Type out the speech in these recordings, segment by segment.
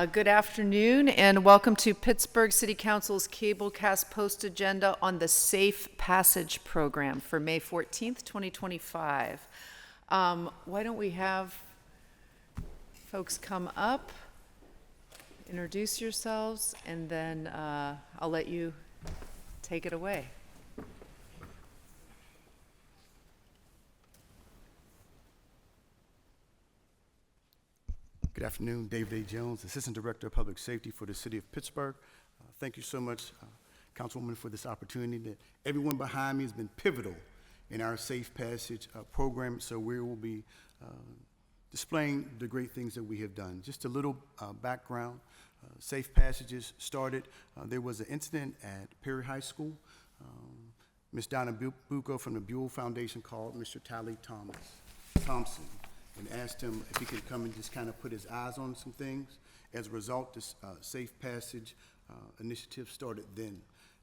Good afternoon and welcome to Pittsburgh City Council's Cablecast Post Agenda on the Safe Passage Program for May 14th, 2025. Why don't we have folks come up, introduce yourselves, and then I'll let you take it away. Good afternoon, David A. Jones, Assistant Director of Public Safety for the City of Pittsburgh. Thank you so much, Councilwoman, for this opportunity. Everyone behind me has been pivotal in our Safe Passage program, so we will be displaying the great things that we have done. Just a little background. Safe Passages started, there was an incident at Perry High School. Ms. Donna Bucco from the Buell Foundation called Mr. Tally Thompson and asked him if he could come and just kind of put his eyes on some things. As a result, this Safe Passage initiative started then.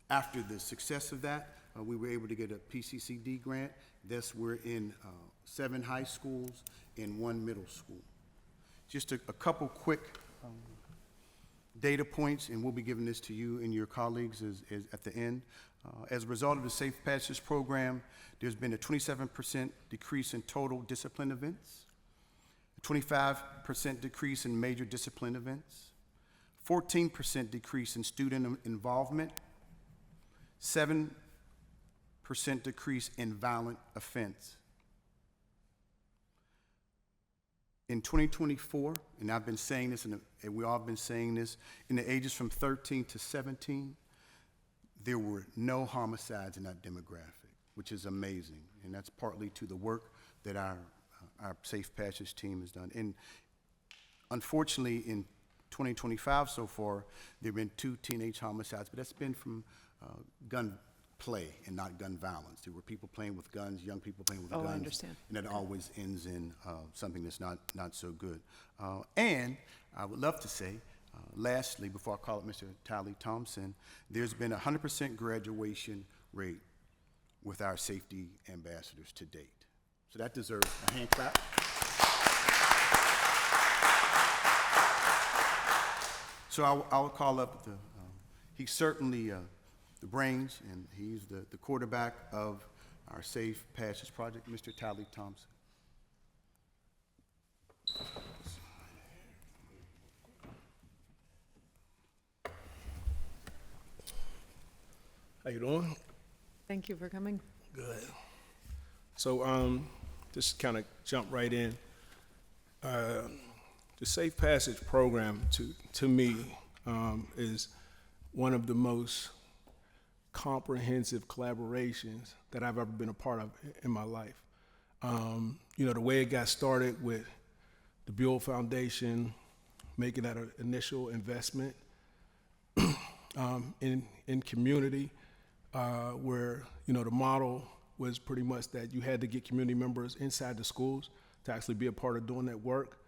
After the success of that, we were able to get a PCCD grant. Thus, we're in 7 high schools and 1 middle school. Just a couple quick data points, and we'll be giving this to you and your colleagues at the end. As a result of the Safe Passage program, there's been a 27% decrease in total discipline events, a 25% decrease in major discipline events, 14% decrease in student involvement, 7% decrease in violent offense. In 2024, and I've been saying this, and we all have been saying this, in the ages from 13 to 17, there were no homicides in that demographic, which is amazing. And that's partly to the work that our Safe Passage team has done. And unfortunately, in 2025 so far, there have been 2 teenage homicides, but that's been from gun play and not gun violence. There were people playing with guns, young people playing with guns. I understand. And that always ends in something that's not so good. And I would love to say, lastly, before I call it Mr. Tally Thompson, there's been a 100% graduation rate with our safety ambassadors to date. So that deserves a hand clap. So I'll call up he's certainly the brains, and he's the quarterback of our Safe Passage project, Mr. Tally Thompson. How you doing? Thank you for coming. Good. So just kind of jump right in. The Safe Passage program to me is one of the most comprehensive collaborations that I've ever been a part of in my life. The way it got started with the Buell Foundation, making that an initial investment in community, where the model was pretty much that you had to get community members inside the schools to actually be a part of doing that work,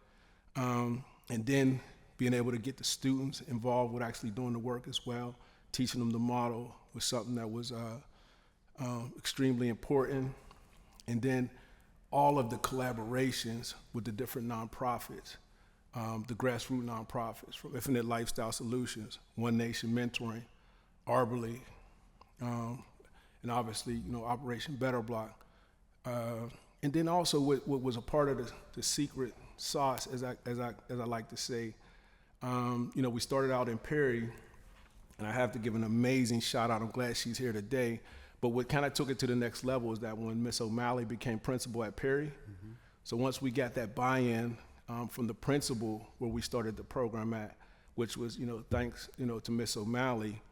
and then being able to get the students involved with actually doing the work as well, teaching them the model was something that was extremely important. And then all of the collaborations with the different nonprofits, the grassroots nonprofits, from Infinite Lifestyle Solutions, One Nation Mentoring, Arborly, and obviously, Operation Better Block. And then also what was a part of the secret sauce, as I like to say. We started out in Perry, and I have to give an amazing shout out. I'm glad she's here today. But what kind of took it to the next level is that when Miss O'Malley became principal at Perry, so once we got that buy-in from the principal where we started the program at, which was, thanks, to Miss O'Malley,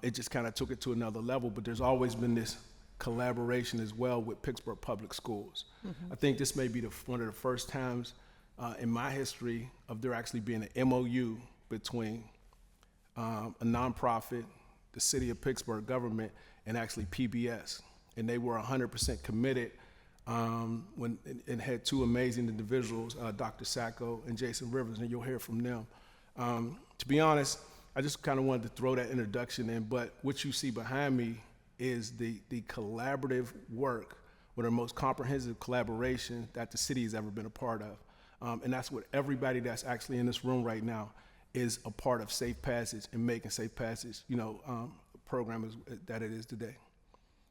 it just kind of took it to another level. But there's always been this collaboration as well with Pittsburgh Public Schools. I think this may be one of the first times in my history of there actually being an MOU between a nonprofit, the City of Pittsburgh government, and actually PBS. And they were 100% committed and had 2 amazing individuals, Dr. Sacco and Jason Rivers, and you'll hear from them. To be honest, I just kind of wanted to throw that introduction in, but what you see behind me is the collaborative work, or the most comprehensive collaboration that the city has ever been a part of. And that's what everybody that's actually in this room right now is a part of Safe Passage and making Safe Passage, program that it is today.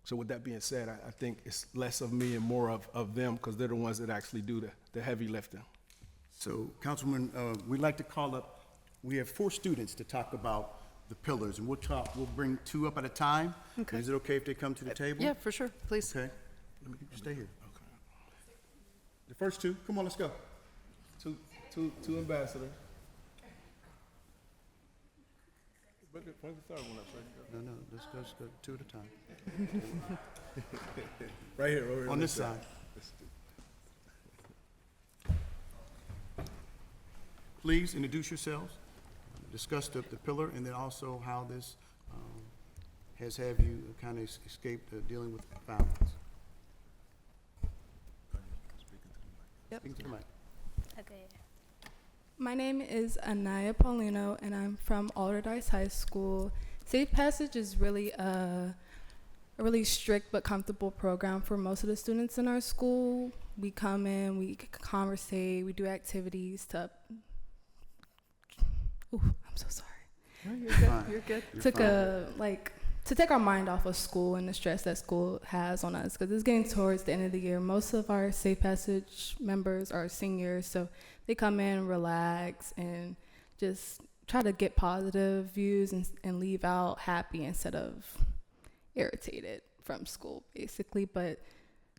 So with that being said, I think it's less of me and more of them, because they're the ones that actually do the heavy lifting. So, Councilman, we'd like to call up, we have 4 students to talk about the pillars, and we'll bring 2 up at a time. Okay. Is it okay if they come to the table? Yeah, for sure, please. Okay. Let me stay here. Okay. The first 2, come on, let's go. Two ambassadors. Bring the third one up, sir. No, let's go 2 at a time. Right here. On this side. Please introduce yourselves, discuss the pillar, and then also how this has have you kind of escaped dealing with violence. Yep. Speak to the mic. Okay. My name is Anaya Paulino, and I'm from Alderdice High School. Safe Passage is really a really strict but comfortable program for most of the students in our school. We come in, we conversate, we do activities to. Ooh, I'm so sorry. No, you're good. Fine. You're good. You're To take our mind off of school and the stress that school has on us, because it's getting towards the end of the year. Most of our Safe Passage members are seniors, so they come in, relax, and just try to get positive views and leave out happy instead of irritated from school, basically. But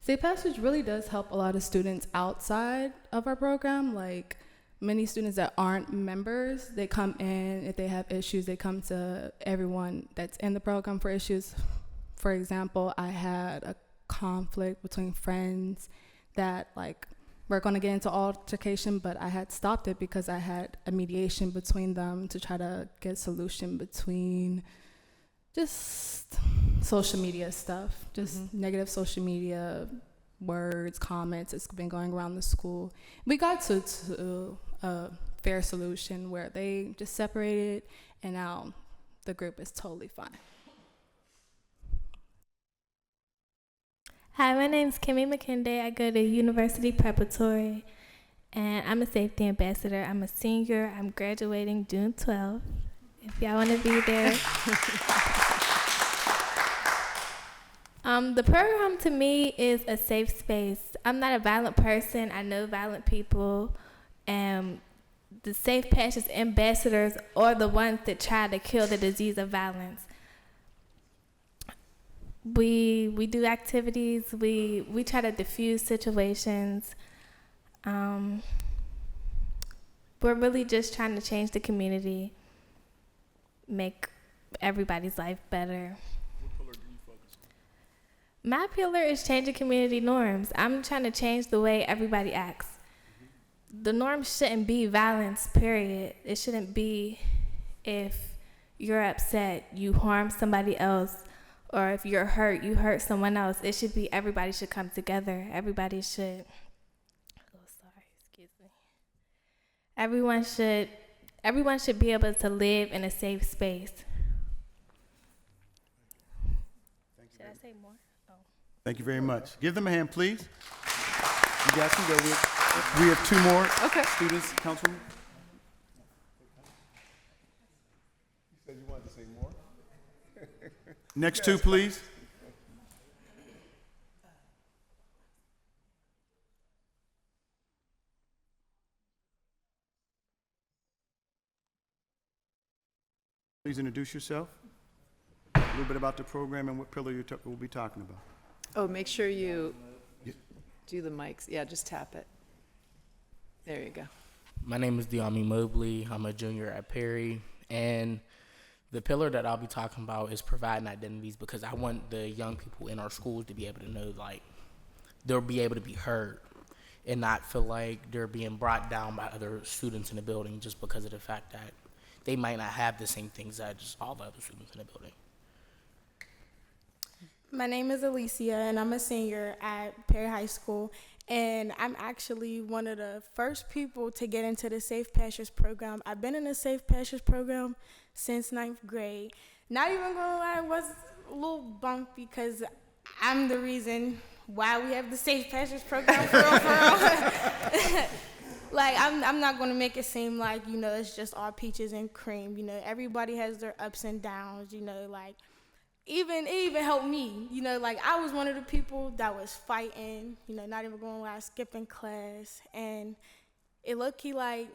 Safe Passage really does help a lot of students outside of our program. Like many students that aren't members, they come in, if they have issues, they come to everyone that's in the program for issues. For example, I had a conflict between friends that we're going to get into altercation, but I had stopped it because I had a mediation between them to try to get a solution between just social media stuff, just negative social media words, comments. It's been going around the school. We got to a fair solution where they just separated, and now the group is totally fine. Hi, my name's Kimmy McKinday. I go to University Preparatory, and I'm a safety ambassador. I'm a senior. I'm graduating June 12th. If y'all want to be there. The program to me is a safe space. I'm not a violent person. I know violent people. And the Safe Passage ambassadors are the ones that try to kill the disease of violence. We do activities. We try to diffuse situations. We're really just trying to change the community, make everybody's life better. What pillar do you focus on? My pillar is changing community norms. I'm trying to change the way everybody acts. The norm shouldn't be violence, period. It shouldn't be if you're upset, you harm somebody else, or if you're hurt, you hurt someone else. It should be everybody should come together. Everybody should, everyone should be able to live in a safe space. Should I say more? Oh. Thank you very much. Give them a hand, please. You guys can go with. We have 2 more students, Councilman. You said you wanted to say more? Next 2, please. Please introduce yourself. A little bit about the program and what pillar we'll be talking about. Oh, make sure you do the mics. Yeah, just tap it. There you go. My name is Deami Mobley. I'm a junior at Perry, and the pillar that I'll be talking about is providing identities, because I want the young people in our schools to be able to know, they'll be able to be heard and not feel like they're being brought down by other students in the building just because of the fact that they might not have the same things as just all the other students in the building. My name is Alicia, and I'm a senior at Perry High School, and I'm actually one of the first people to get into the Safe Passage program. I've been in the Safe Passage program since 9th grade. Not even gonna lie, it was a little bumpy because I'm the reason why we have the Safe Passage program for real. like I'm not gonna make it seem like, you know, it's just all peaches and cream. You know, everybody has their ups and downs. You know, like it even helped me. You know, like I was one of the people that was fighting. You know, not even going out, skipping class, and it low-key like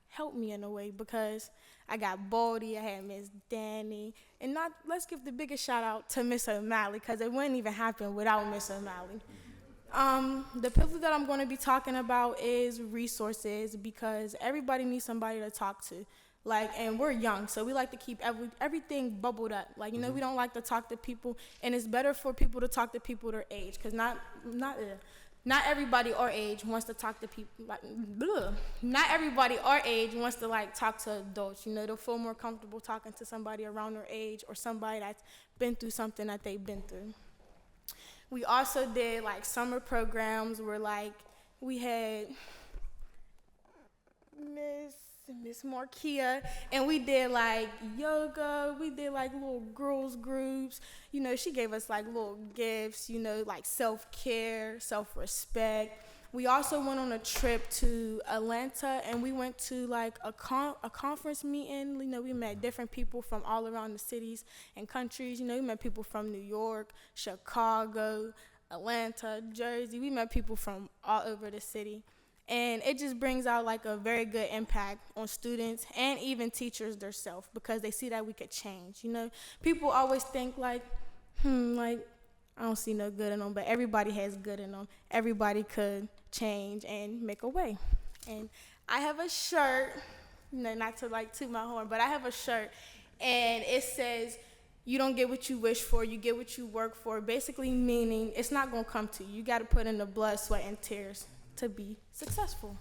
helped me in a way because I got Baldy, I had Miss Danny, and let's give the biggest shout out to Miss O'Malley because it wouldn't even happen without Miss O'Malley. The pillar that I'm going to be talking about is resources because everybody needs somebody to talk to. Like, and we're young, so we like to keep everything bubbled up. Like, you know, we don't like to talk to people, and it's better for people to talk to people their age because not everybody our age wants to talk to people. Like, not everybody our age wants to like talk to adults. You know, they'll feel more comfortable talking to somebody around their age or somebody that's been through something that they've been through. We also did like summer programs where like we had Miss Markia, and we did like yoga, we did like little girls groups. You know, she gave us like little gifts, you know, like self-care, self-respect. We also went on a trip to Atlanta, and we went to like a conference meeting. You know, we met different people from all around the cities and countries. You know, we met people from New York, Chicago, Atlanta, Jersey. We met people from all over the city. And it just brings out like a very good impact on students and even teachers themselves because they see that we could change. You know, people always think like, like I don't see no good in them, but everybody has good in them. Everybody could change and make a way. And I have a shirt, you know, not to like toot my horn, but I have a shirt, and it says, "You don't get what you wish for, you get what you work for." Basically meaning it's not gonna come to you. You got to put in the blood, sweat, and tears to be successful.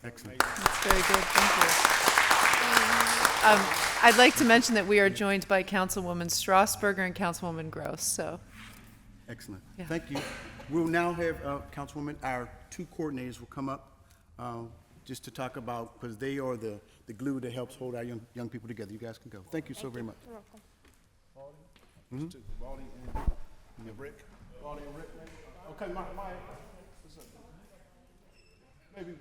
Excellent. That's very good. Thank you. I'd like to mention that we are joined by Councilwoman Strasburger and Councilwoman Gross. So, Excellent. Yeah. Thank you. We'll now have, Councilwoman, our two coordinators will come up just to talk about, because they are the glue that helps hold our young people together. You guys can go. Thank you so very much. You're welcome. Baldy and Rick. Baldy and Rick. Okay, Maya. What's up? Maybe.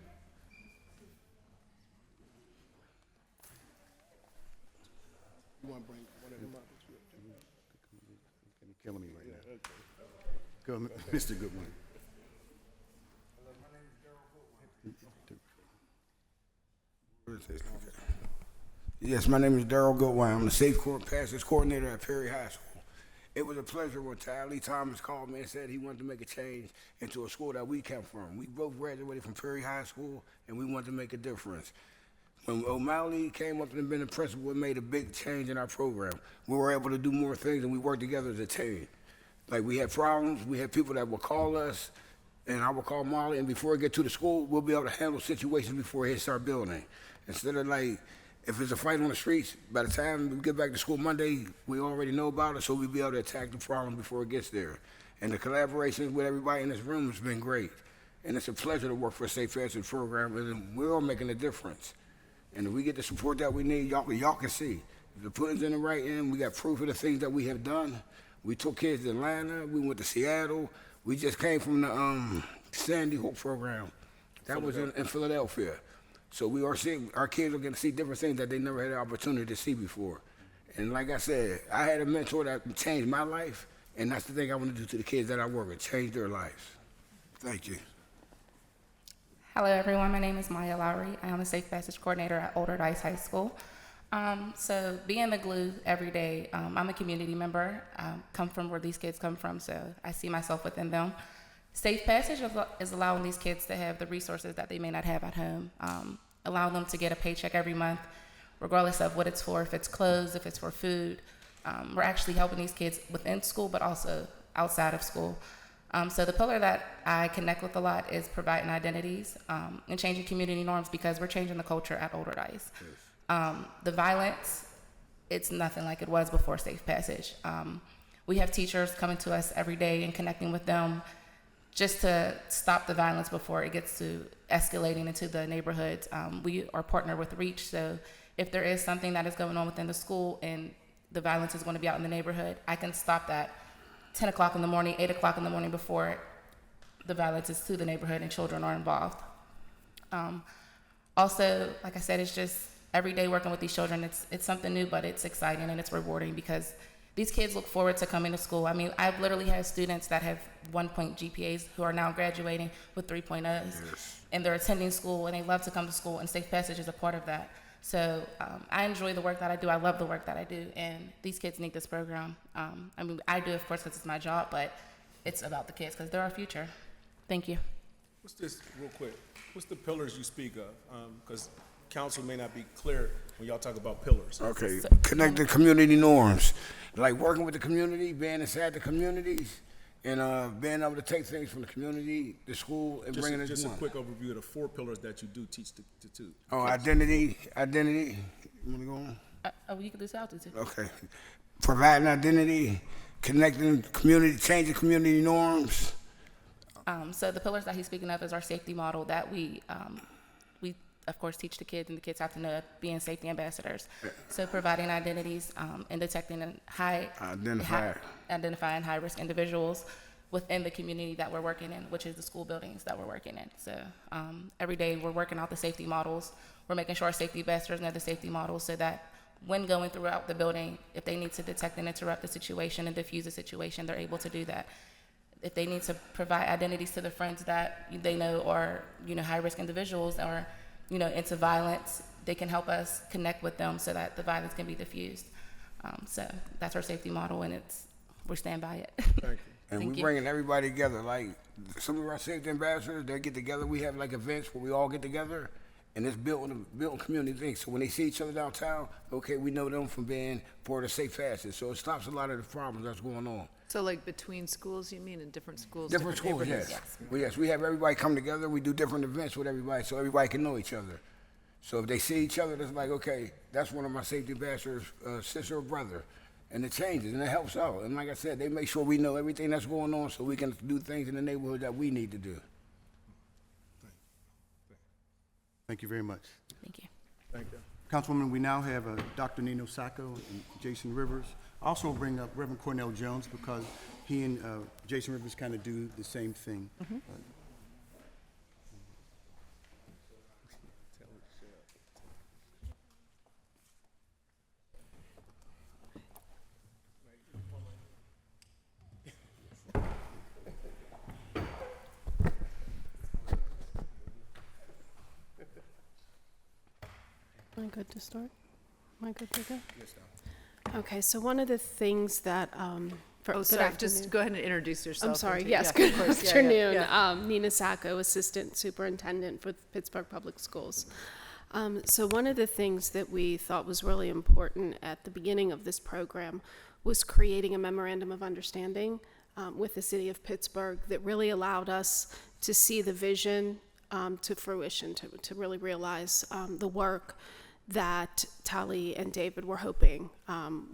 You want to bring whatever up? You're killing me right now. Go, Mr. Goodwin. Yes, my name is Darrell Goodwine. I'm the Safe Passage Coordinator at Perry High School. It was a pleasure when Tylee Thomas called me and said he wanted to make a change into a school that we came from. We both graduated from Perry High School, and we wanted to make a difference. When O'Malley came up and been the principal, it made a big change in our program. We were able to do more things, and we worked together as a team. Like, we had problems, we had people that would call us, and I would call Molly, and before we get to the school, we'll be able to handle situations before it hits our building. Instead of like, if there's a fight on the streets, by the time we get back to school Monday, we already know about it, so we'll be able to attack the problem before it gets there. And the collaboration with everybody in this room has been great. And it's a pleasure to work for a Safe Passage program, and we're all making a difference. And if we get the support that we need, y'all can see. If the pudding's in the right end, we got proof of the things that we have done. We took kids to Atlanta, we went to Seattle. We just came from the Sandy Hook program. That was in Philadelphia. So we are seeing, our kids are going to see different things that they never had the opportunity to see before. And like I said, I had a mentor that changed my life, and that's the thing I want to do to the kids that I work with, change their lives. Thank you. Hello, everyone. My name is Maya Lowry. I am the Safe Passage Coordinator at Older Dice High School. So being the glue every day, I'm a community member, come from where these kids come from, so I see myself within them. Safe Passage is allowing these kids to have the resources that they may not have at home, allowing them to get a paycheck every month, regardless of what it's for, if it's clothes, if it's for food. We're actually helping these kids within school, but also outside of school. So the pillar that I connect with a lot is providing identities and changing community norms, because we're changing the culture at Older Dice. The violence, it's nothing like it was before Safe Passage. We have teachers coming to us every day and connecting with them just to stop the violence before it gets to escalating into the neighborhoods. We are partnered with REACH, so if there is something that is going on within the school and the violence is going to be out in the neighborhood, I can stop that 10 o'clock in the morning, 8 o'clock in the morning before the violence is to the neighborhood and children are involved. Also, like I said, it's just every day working with these children. It's something new, but it's exciting and it's rewarding because these kids look forward to coming to school. I mean, I've literally had students that have 1-point GPAs who are now graduating with 3.0s, and they're attending school and they love to come to school, and Safe Passage is a part of that. So I enjoy the work that I do. I love the work that I do, and these kids need this program. I mean, I do, of course, because it's my job, but it's about the kids because they're our future. Thank you. What's this, real quick, what's the pillars you speak of? Because council may not be clear when y'all talk about pillars. Okay, connect the community norms, like working with the community, being inside the communities, and being able to take things from the community, the school, and bringing it to Just a one. quick overview of the 4 pillars that you do teach to. Oh, identity. You wanna go on? You can do South too. Okay. Providing identity, connecting community, changing community norms. So the pillars that he's speaking of is our safety model that we of course teach the kids, and the kids have to know being safety ambassadors. So providing identities and detecting identifying high-risk individuals within the community that we're working in, which is the school buildings that we're working in. So every day we're working out the safety models. We're making sure our safety ambassadors know the safety models so that when going throughout the building, if they need to detect and interrupt the situation and diffuse the situation, they're able to do that. If they need to provide identities to the friends that they know are, high-risk individuals or, into violence, they can help us connect with them so that the violence can be diffused. So that's our safety model, and we stand by it. Thank you. And we're bringing everybody together. Like some of our safety ambassadors, they get together. We have like events where we all get together, and it's building community things. So when they see each other downtown, okay, we know them from being part of Safe Passage. So it stops a lot of the problems that's going on. So like between schools, you mean, in different schools? Different schools, yes. Well, yes, we have everybody come together. We do different events with everybody so everybody can know each other. So if they see each other, it's like, okay, that's one of my safety ambassadors, sister or brother. And it changes, and it helps out. And like I said, they make sure we know everything that's going on so we can do things in the neighborhood that we need to do. Thank you very much. Thank you. Thank you. Councilwoman, we now have Dr. Nino Sacco and Jason Rivers. Also bring up Reverend Cornell Jones because he and Jason Rivers kind of do the same thing. Am I good to start? Am I good to go? Okay, so one of the things that, Just go ahead and introduce yourself. I'm sorry, and yes, yeah, good of course. afternoon. Yeah. Nina Sacco, Assistant Superintendent for Pittsburgh Public Schools. So one of the things that we thought was really important at the beginning of this program was creating a memorandum of understanding with the city of Pittsburgh that really allowed us to see the vision to fruition, to really realize the work that Tali and David were hoping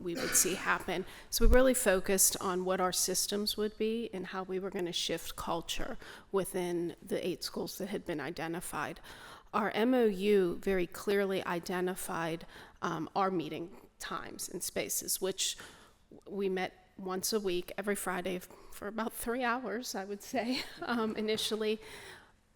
we would see happen. So we really focused on what our systems would be and how we were going to shift culture within the 8 schools that had been identified. Our MOU very clearly identified our meeting times and spaces, which we met once a week, every Friday for about 3 hours, I would say, initially.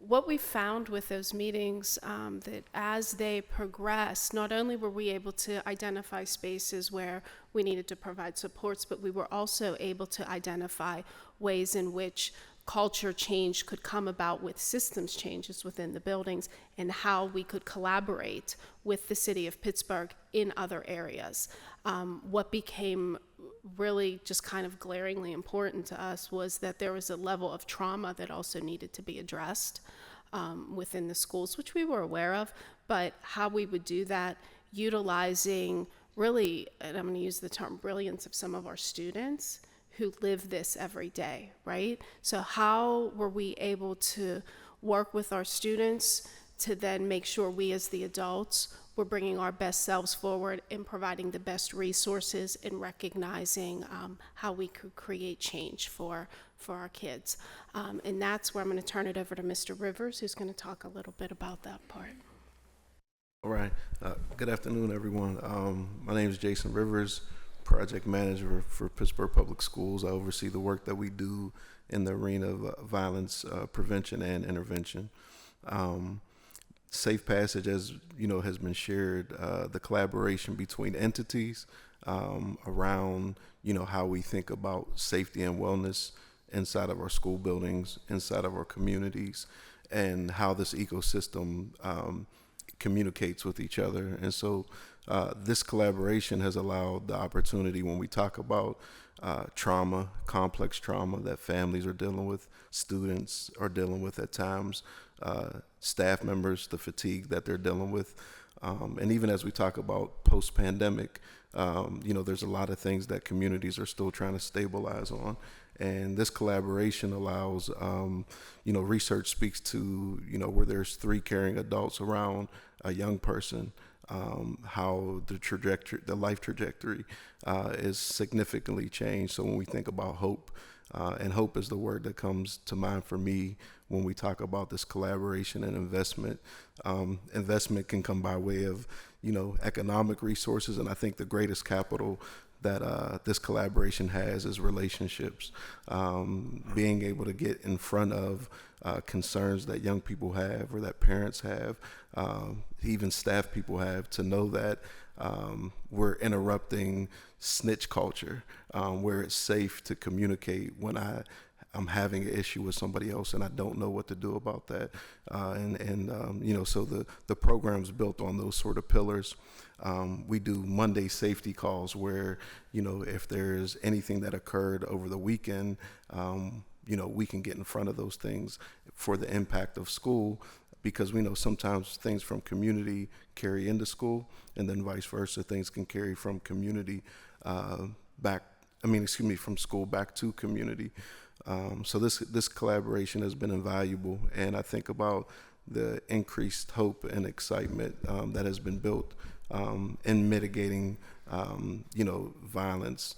What we found with those meetings, that as they progressed, not only were we able to identify spaces where we needed to provide supports, but we were also able to identify ways in which culture change could come about with systems changes within the buildings and how we could collaborate with the city of Pittsburgh in other areas. What became really just kind of glaringly important to us was that there was a level of trauma that also needed to be addressed within the schools, which we were aware of, but how we would do that utilizing really, and I'm going to use the term brilliance of some of our students who live this every day, right? So how were we able to work with our students to then make sure we as the adults were bringing our best selves forward and providing the best resources and recognizing how we could create change for our kids. And that's where I'm going to turn it over to Mr. Rivers, who's going to talk a little bit about that part. All right. Good afternoon, everyone. My name is Jason Rivers, Project Manager for Pittsburgh Public Schools. I oversee the work that we do in the arena of violence prevention and intervention. Safe Passage, as you know, has been shared, the collaboration between entities around, you know, how we think about safety and wellness inside of our school buildings, inside of our communities, and how this ecosystem communicates with each other. And so this collaboration has allowed the opportunity when we talk about trauma, complex trauma that families are dealing with, students are dealing with at times, staff members, the fatigue that they're dealing with. And even as we talk about post-pandemic, you know, there's a lot of things that communities are still trying to stabilize on. And this collaboration allows, you know, research speaks to, you know, where there's 3 caring adults around a young person, how the life trajectory is significantly changed. So when we think about hope, and hope is the word that comes to mind for me when we talk about this collaboration and investment. Investment can come by way of, you know, economic resources, and I think the greatest capital that this collaboration has is relationships. Being able to get in front of concerns that young people have or that parents have, even staff people have, to know that we're interrupting snitch culture, where it's safe to communicate when I'm having an issue with somebody else and I don't know what to do about that. You know, so the program's built on those sort of pillars. We do Monday safety calls where, you know, if there's anything that occurred over the weekend, you know, we can get in front of those things for the impact of school, because we know sometimes things from community carry into school, and then vice versa, things can carry from community from school back to community. So this collaboration has been invaluable, and I think about the increased hope and excitement that has been built in mitigating, you know, violence,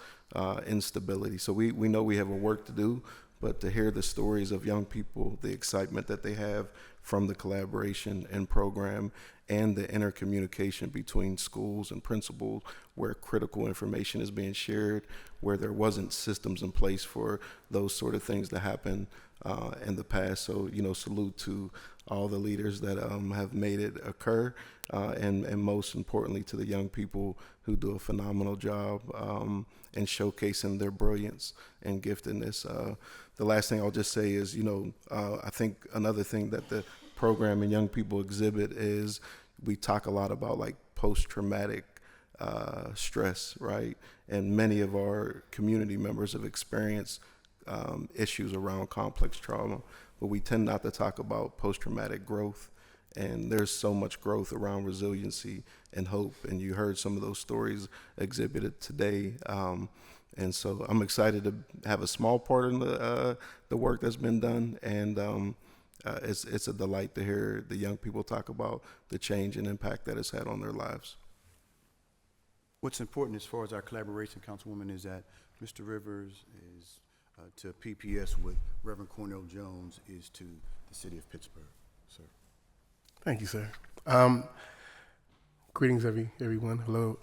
instability. So we know we have a work to do, but to hear the stories of young people, the excitement that they have from the collaboration and program, and the intercommunication between schools and principals, where critical information is being shared, where there wasn't systems in place for those sort of things to happen in the past. So, you know, salute to all the leaders that have made it occur, and most importantly to the young people who do a phenomenal job in showcasing their brilliance and giftedness. The last thing I'll just say is, you know, I think another thing that the program and young people exhibit is we talk a lot about like post-traumatic stress, right? And many of our community members have experienced issues around complex trauma, but we tend not to talk about post-traumatic growth. And there's so much growth around resiliency and hope, and you heard some of those stories exhibited today. And so I'm excited to have a small part in the work that's been done, and it's a delight to hear the young people talk about the change and impact that it's had on their lives. What's important as far as our collaboration, Councilwoman, is that Mr. Rivers is to PPS with Reverend Cornell Jones is to the city of Pittsburgh, sir. Thank you, sir. Greetings, everyone. Hello.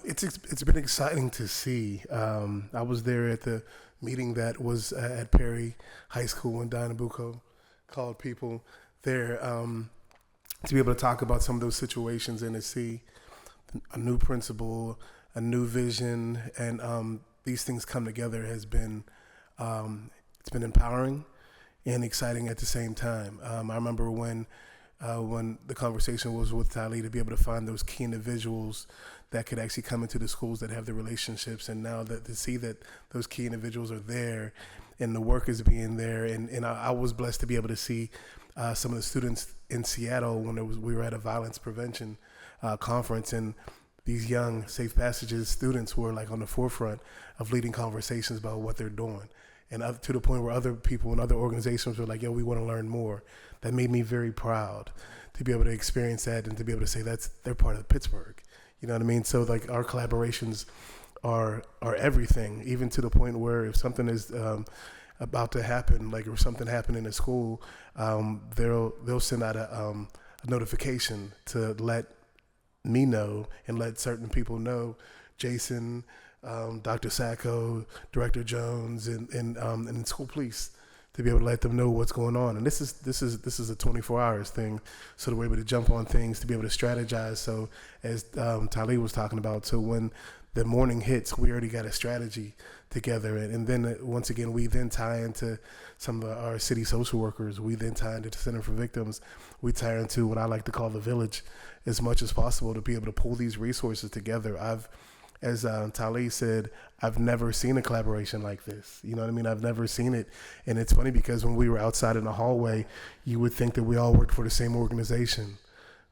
It's been exciting to see. I was there at the meeting that was at Perry High School when Don Nabucco called people there to be able to talk about some of those situations and to see a new principal, a new vision, and these things come together has been it's been empowering and exciting at the same time. I remember when the conversation was with Tali to be able to find those key individuals that could actually come into the schools that have the relationships, and now that to see that those key individuals are there and the work is being there, and I was blessed to be able to see some of the students in Seattle when we were at a violence prevention conference, and these young Safe Passages students were like on the forefront of leading conversations about what they're doing. And to the point where other people and other organizations were like, yo, we want to learn more. That made me very proud to be able to experience that and to be able to say they're part of Pittsburgh. You know what I mean? So like our collaborations are everything, even to the point where if something is about to happen, like if something happened in a school, they'll send out a notification to let me know and let certain people know, Jason, Dr. Sacco, Director Jones, and school police, to be able to let them know what's going on. And this is a 24 hours thing, so that we're able to jump on things, to be able to strategize. So as Talib was talking about, so when the morning hits, we already got a strategy together. And then once again, we then tie into some of our city social workers. We then tie into the Center for Victims. We tie into what I like to call the village as much as possible to be able to pull these resources together. As Talib said, I've never seen a collaboration like this. You know what I mean? I've never seen it. And it's funny because when we were outside in the hallway, you would think that we all worked for the same organization.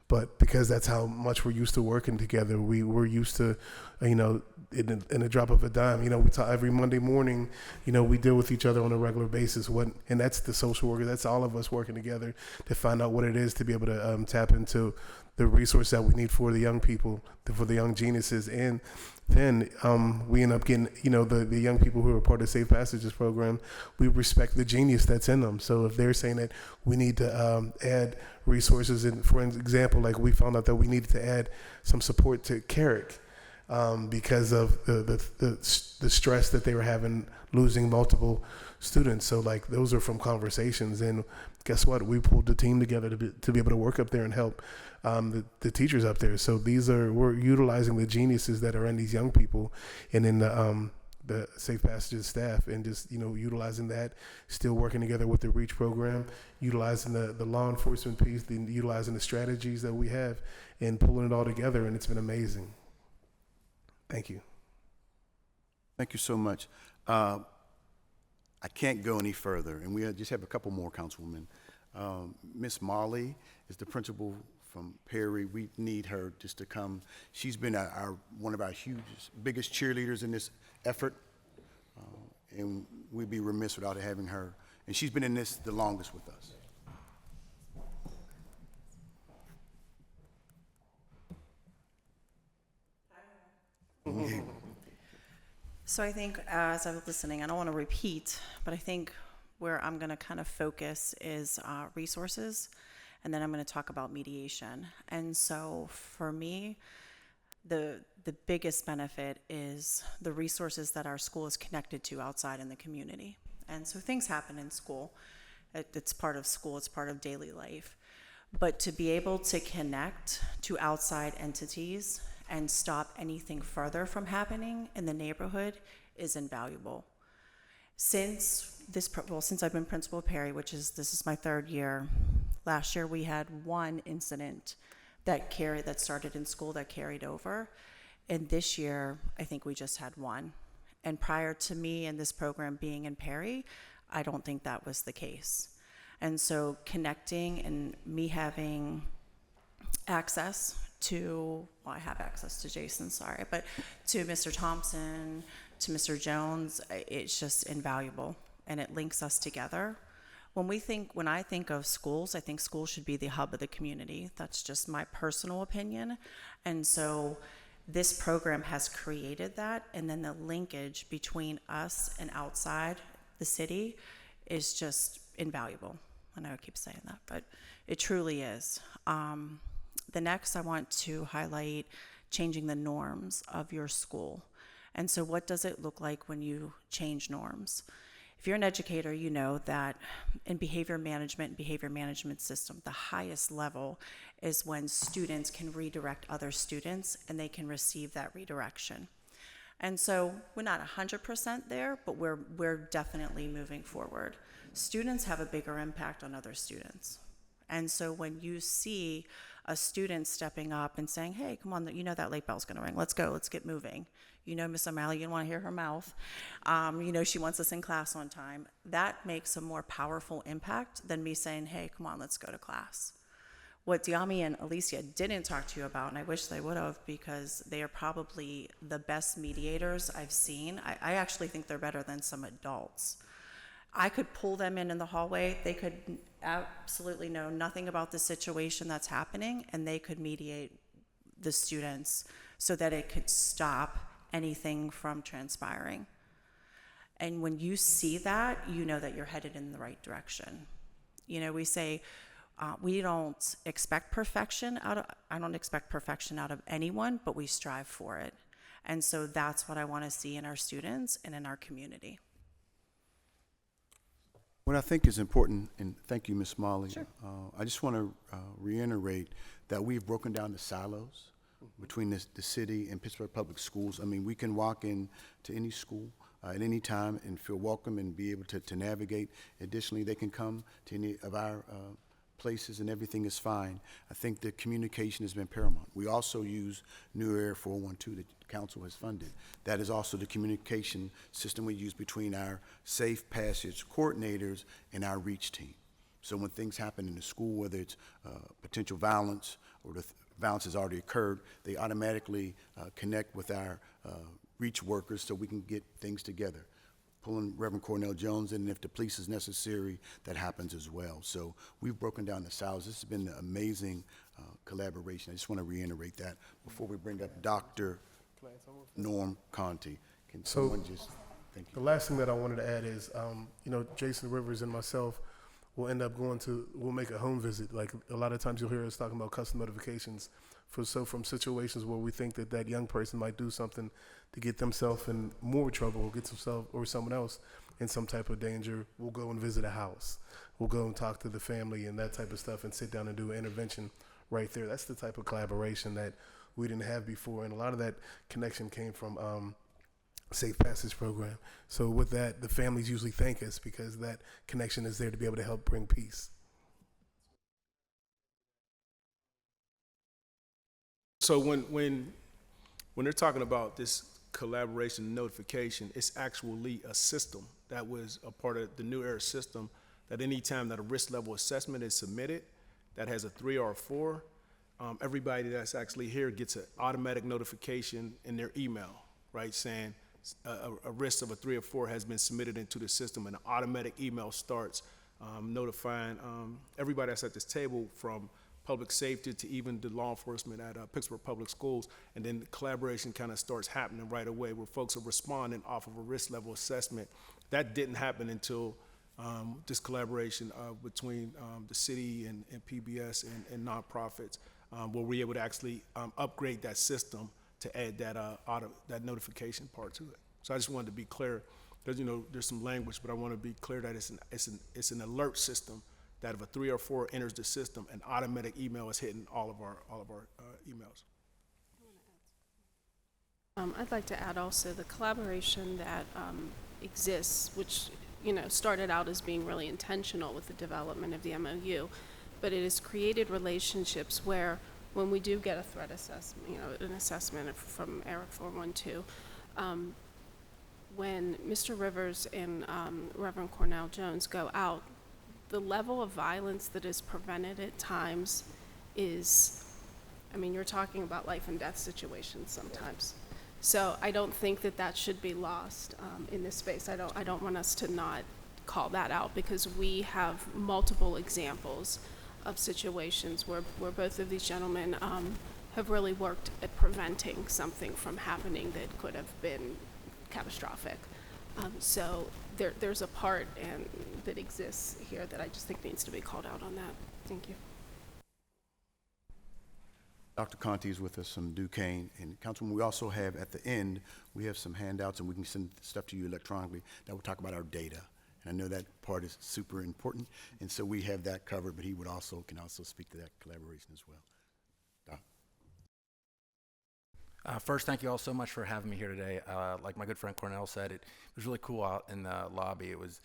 But because that's how much we're used to working together, we're used to, in a drop of a dime. We talk every Monday morning. We deal with each other on a regular basis. And that's the social worker. That's all of us working together to find out what it is to be able to tap into the resource that we need for the young people, for the young geniuses. And then we end up getting, the young people who are part of the Safe Passages program, we respect the genius that's in them. So if they're saying that we need to add resources, and for example, like we found out that we needed to add some support to Carrick because of the stress that they were having, losing multiple students. So like those are from conversations, and guess what? We pulled the team together to be able to work up there and help the teachers up there. So we're utilizing the geniuses that are in these young people and in the Safe Passages staff, and just utilizing that, still working together with the REACH program, utilizing the law enforcement piece, utilizing the strategies that we have, and pulling it all together, and it's been amazing. Thank you. Thank you so much. I can't go any further, and we just have a couple more, Councilwoman. Miss Molly is the principal from Perry. We need her just to come. She's been one of our biggest cheerleaders in this effort, and we'd be remiss without having her. And she's been in this the longest with us. So I think as I was listening, I don't want to repeat, but I think where I'm going to kind of focus is resources, and then I'm going to talk about mediation. And so for me, the biggest benefit is the resources that our school is connected to outside in the community. And so things happen in school. It's part of school. It's part of daily life. But to be able to connect to outside entities and stop anything further from happening in the neighborhood is invaluable. Since I've been principal of Perry, this is my third year, last year we had one incident that started in school that carried over. And this year, I think we just had one. And prior to me and this program being in Perry, I don't think that was the case. And so connecting and me having access to, I have access to Jason, sorry, but to Mr. Thompson, to Mr. Jones, it's just invaluable, and it links us together. When I think of schools, I think schools should be the hub of the community. That's just my personal opinion. And so this program has created that, and then the linkage between us and outside the city is just invaluable. I know I keep saying that, but it truly is. The next, I want to highlight changing the norms of your school. And so what does it look like when you change norms? If you're an educator, you know that in behavior management system, the highest level is when students can redirect other students and they can receive that redirection. And so we're not 100% there, but we're definitely moving forward. Students have a bigger impact on other students. And so when you see a student stepping up and saying, hey, come on, you know that light bell's gonna ring, let's go, let's get moving. Miss O'Malley, you don't wanna hear her mouth. She wants us in class on time. That makes a more powerful impact than me saying, hey, come on, let's go to class. What Diami and Alicia didn't talk to you about, and I wish they would have, because they are probably the best mediators I've seen. I actually think they're better than some adults. I could pull them in the hallway. They could absolutely know nothing about the situation that's happening, and they could mediate the students so that it could stop anything from transpiring. And when you see that, you know that you're headed in the right direction. We say we don't expect perfection I don't expect perfection out of anyone, but we strive for it. And so that's what I want to see in our students and in our community. What I think is important, and thank you, Ms. Molly. Sure. I just want to reiterate that we've broken down the silos between the city and Pittsburgh Public Schools. I mean, we can walk in to any school at any time and feel welcome and be able to navigate. Additionally, they can come to any of our places and everything is fine. I think the communication has been paramount. We also use New Air 412 that the council has funded. That is also the communication system we use between our safe passage coordinators and our reach team. So when things happen in the school, whether it's potential violence or the violence has already occurred, they automatically connect with our reach workers so we can get things together. Pulling Reverend Cornell Jones in, and if the police is necessary, that happens as well. So we've broken down the silos. This has been an amazing collaboration. I just want to reiterate that before we bring up Dr. Norm Conti. Can someone just, thank you. The last thing that I wanted to add is, you know, Jason Rivers and myself will end up we'll make a home visit. Like a lot of times you'll hear us talking about custom notifications. From situations where we think that young person might do something to get themselves in more trouble or get themselves or someone else in some type of danger, we'll go and visit a house. We'll go and talk to the family and that type of stuff and sit down and do an intervention right there. That's the type of collaboration that we didn't have before. And a lot of that connection came from Safe Passage program. So with that, the families usually thank us because that connection is there to be able to help bring peace. So when they're talking about this collaboration notification, it's actually a system that was a part of the New Era system that any time that a risk level assessment is submitted that has a 3 or a 4, everybody that's actually here gets an automatic notification in their email, right, saying a risk of a 3 or 4 has been submitted into the system, and an automatic email starts notifying everybody that's at this table, from public safety to even the law enforcement at Pittsburgh Public Schools, and then the collaboration kind of starts happening right away where folks are responding off of a risk level assessment. That didn't happen until this collaboration between the city and PBS and nonprofits, where we're able to actually upgrade that system to add that notification part to it. So I just wanted to be clear, because there's some language, but I want to be clear that it's an alert system that if a 3 or 4 enters the system, an automatic email is hitting all of our emails. I'd like to add also the collaboration that exists, which started out as being really intentional with the development of the MOU, but it has created relationships where when we do get a threat assessment, an assessment from Eric 412, when Mr. Rivers and Reverend Cornell Jones go out, the level of violence that is prevented at times is, you're talking about life and death situations sometimes. So I don't think that should be lost in this space. I don't want us to not call that out, because we have multiple examples of situations where both of these gentlemen have really worked at preventing something from happening that could have been catastrophic. So there's a part that exists here that I just think needs to be called out on that. Thank you. Dr. Conti is with us from Duquesne, and Councilwoman, we also have at the end, we have some handouts, and we can send stuff to you electronically that will talk about our data. And I know that part is super important, and so we have that covered, but he can also speak to that collaboration as well. First, thank you all so much for having me here today. Like my good friend Cornell said, it was really cool out in the lobby. It was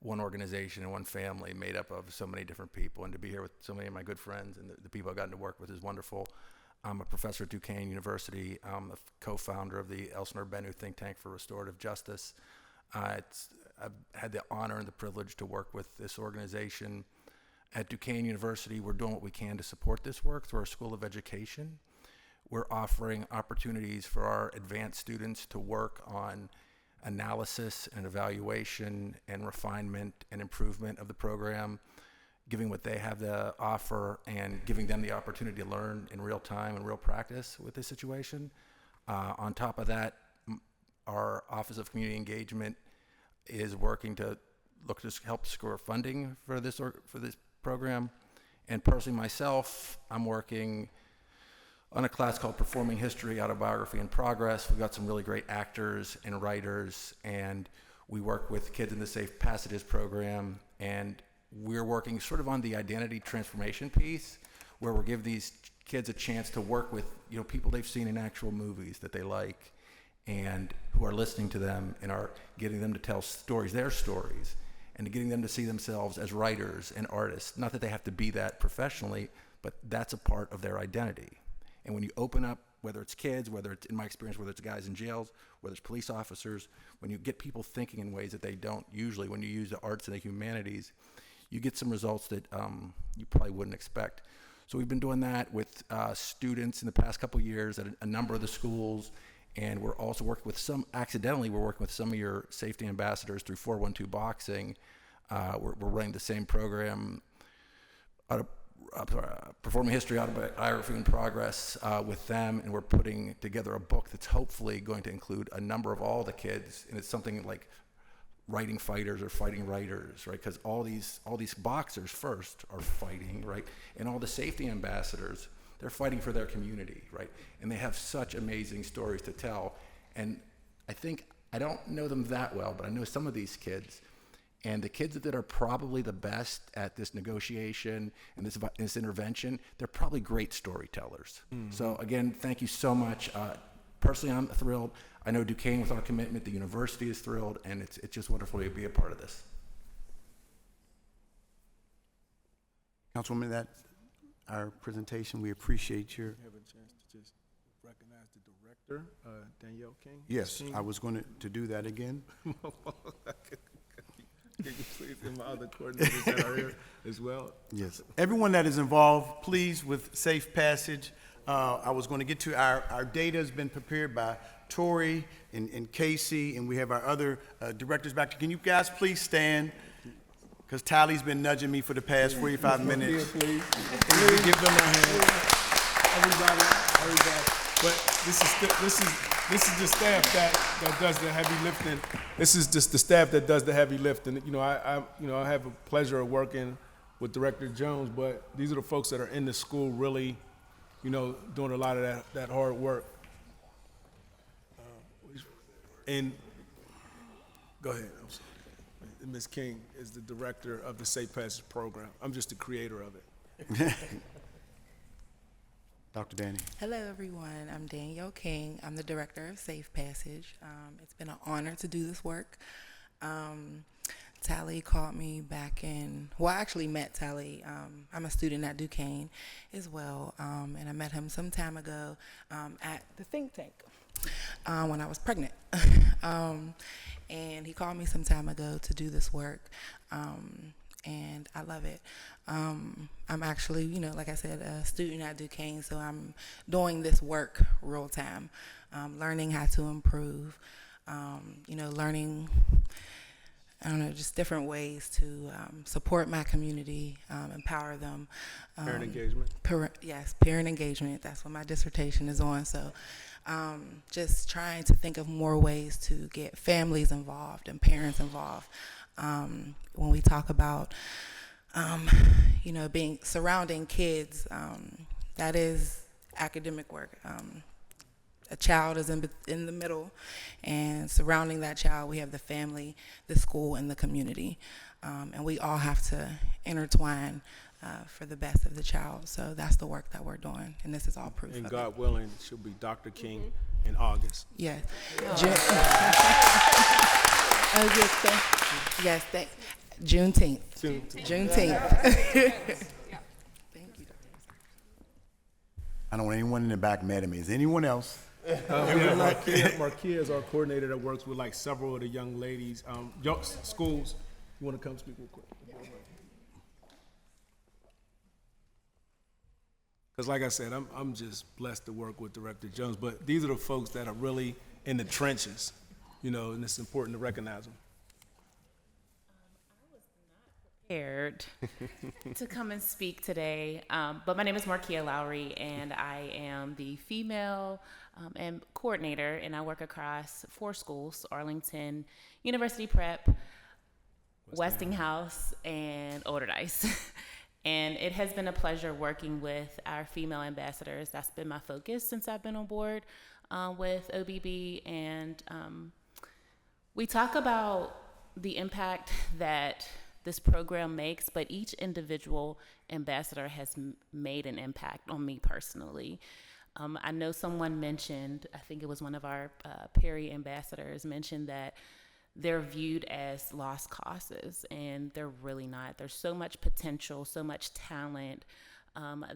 one organization and one family made up of so many different people, and to be here with so many of my good friends and the people I've gotten to work with is wonderful. I'm a professor at Duquesne University. I'm a co-founder of the Elsinore Bennu think tank for restorative justice. I've had the honor and the privilege to work with this organization. At Duquesne University, we're doing what we can to support this work through our School of Education. We're offering opportunities for our advanced students to work on analysis and evaluation and refinement and improvement of the program, giving what they have to offer and giving them the opportunity to learn in real time and real practice with this situation. On top of that, our Office of Community Engagement is working to look to help secure funding for this program. And personally myself, I'm working on a class called Performing History, Autobiography in Progress. We've got some really great actors and writers, and we work with kids in the Safe Passages program And we're working sort of on the identity transformation piece, where we're giving these kids a chance to work with, people they've seen in actual movies that they like, and who are listening to them and are getting them to tell stories, their stories, and getting them to see themselves as writers and artists. Not that they have to be that professionally, but that's a part of their identity. And when you open up, whether it's kids, whether it's, in my experience, whether it's guys in jails, whether it's police officers, when you get people thinking in ways that they don't usually, when you use the arts and the humanities, you get some results that you probably wouldn't expect. So we've been doing that with students in the past couple of years at a number of the schools, and we're also working with we're working with some of your safety ambassadors through 412 Boxing. We're running the same program, Performing History Autobiography in Progress with them, and we're putting together a book that's hopefully going to include a number of all the kids, and it's something like writing fighters or fighting writers, right? Because all these boxers first are fighting, right? And all the safety ambassadors, they're fighting for their community, right? And they have such amazing stories to tell. And I don't know them that well, but I know some of these kids. And the kids that are probably the best at this negotiation and this intervention, they're probably great storytellers. Mm-hmm. So again, thank you so much. Personally, I'm thrilled. I know Duquesne, with our commitment, the university is thrilled, and it's just wonderful to be a part of this. Councilwoman, that's our presentation. We appreciate your... Have a chance to just recognize the director, Danielle King. Yes, I was going to do that again. Can you please, and my other coordinators that are here as well? Yes. Everyone that is involved, please, with Safe Passage. I was going to get to our data has been prepared by Tori and Casey, and we have our other directors back. Can you guys please stand? Because Tally's been nudging me for the past 45 minutes. Please. Can we give them a hand? Everybody. But this is the staff that does the heavy lifting. This is just the staff that does the heavy lifting. I have a pleasure of working with Director Jones, but these are the folks that are in the school really, doing a lot of that hard work. And go ahead. I'm sorry. Ms. King is the director of the Safe Passage program. I'm just the creator of it. Dr. Danny. Hello, everyone. I'm Danielle King. I'm the director of Safe Passage. It's been an honor to do this work. Tally called me back I actually met Tally. I'm a student at Duquesne as well, and I met him some time ago at the think tank when I was pregnant. And he called me some time ago to do this work, and I love it. I'm actually, like I said, a student at Duquesne, so I'm doing this work real time, learning how to improve, learning, just different ways to support my community, empower them. Parent engagement? Yes, parent engagement. That's what my dissertation is on. So just trying to think of more ways to get families involved and parents involved. When we talk about, surrounding kids, that is academic work. A child is in the middle, and surrounding that child, we have the family, the school, and the community. And we all have to intertwine for the best of the child. So that's the work that we're doing, and this is all proof and of God it. willing, she'll be Dr. King in August. Yeah. Juneteenth. I don't want anyone in the back mad at me. Is anyone else? Marquia is our coordinator that works with several of the young ladies. Schools, you want to come speak real quick? Because like I said, I'm just blessed to work with Director Jones, but these are the folks that are really in the trenches, and it's important to recognize them. Prepared to come and speak today, but my name is Marquia Lowry, and I am the female and coordinator, and I work across 4 schools: Arlington, University Prep, Westinghouse, and Oderdice. And it has been a pleasure working with our female ambassadors. That's been my focus since I've been on board with OBB, and we talk about the impact that this program makes, but each individual ambassador has made an impact on me personally. I know someone mentioned, I think it was one of our Perry ambassadors mentioned that they're viewed as lost causes, and they're really not. There's so much potential, so much talent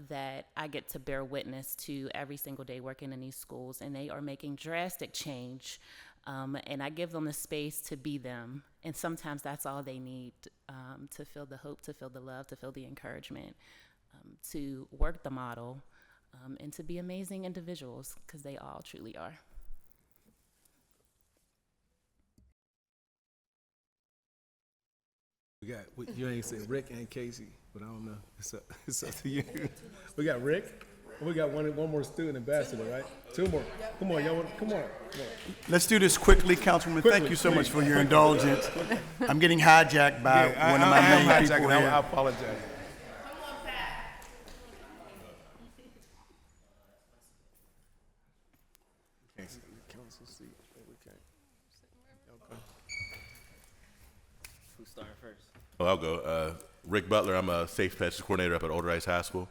that I get to bear witness to every single day working in these schools, and they are making drastic change. And I give them the space to be them, and sometimes that's all they need to feel the hope, to feel the love, to feel the encouragement, to work the model, and to be amazing individuals, because they all truly are. You ain't said Rick and Casey, but I don't know. It's up to you. We got Rick. We got one more student ambassador, right? Two more. Come on, y'all. Come on. Let's do this quickly, Councilwoman. Thank you so much for your indulgence. I'm getting hijacked by one of my main people here. I apologize. Council seat. Who's starting first? Well, I'll go. Rick Butler. I'm a Safe Passage Coordinator up at Older Rice High School.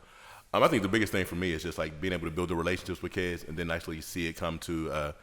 I think the biggest thing for me is just like being able to build the relationships with kids and then actually see it come to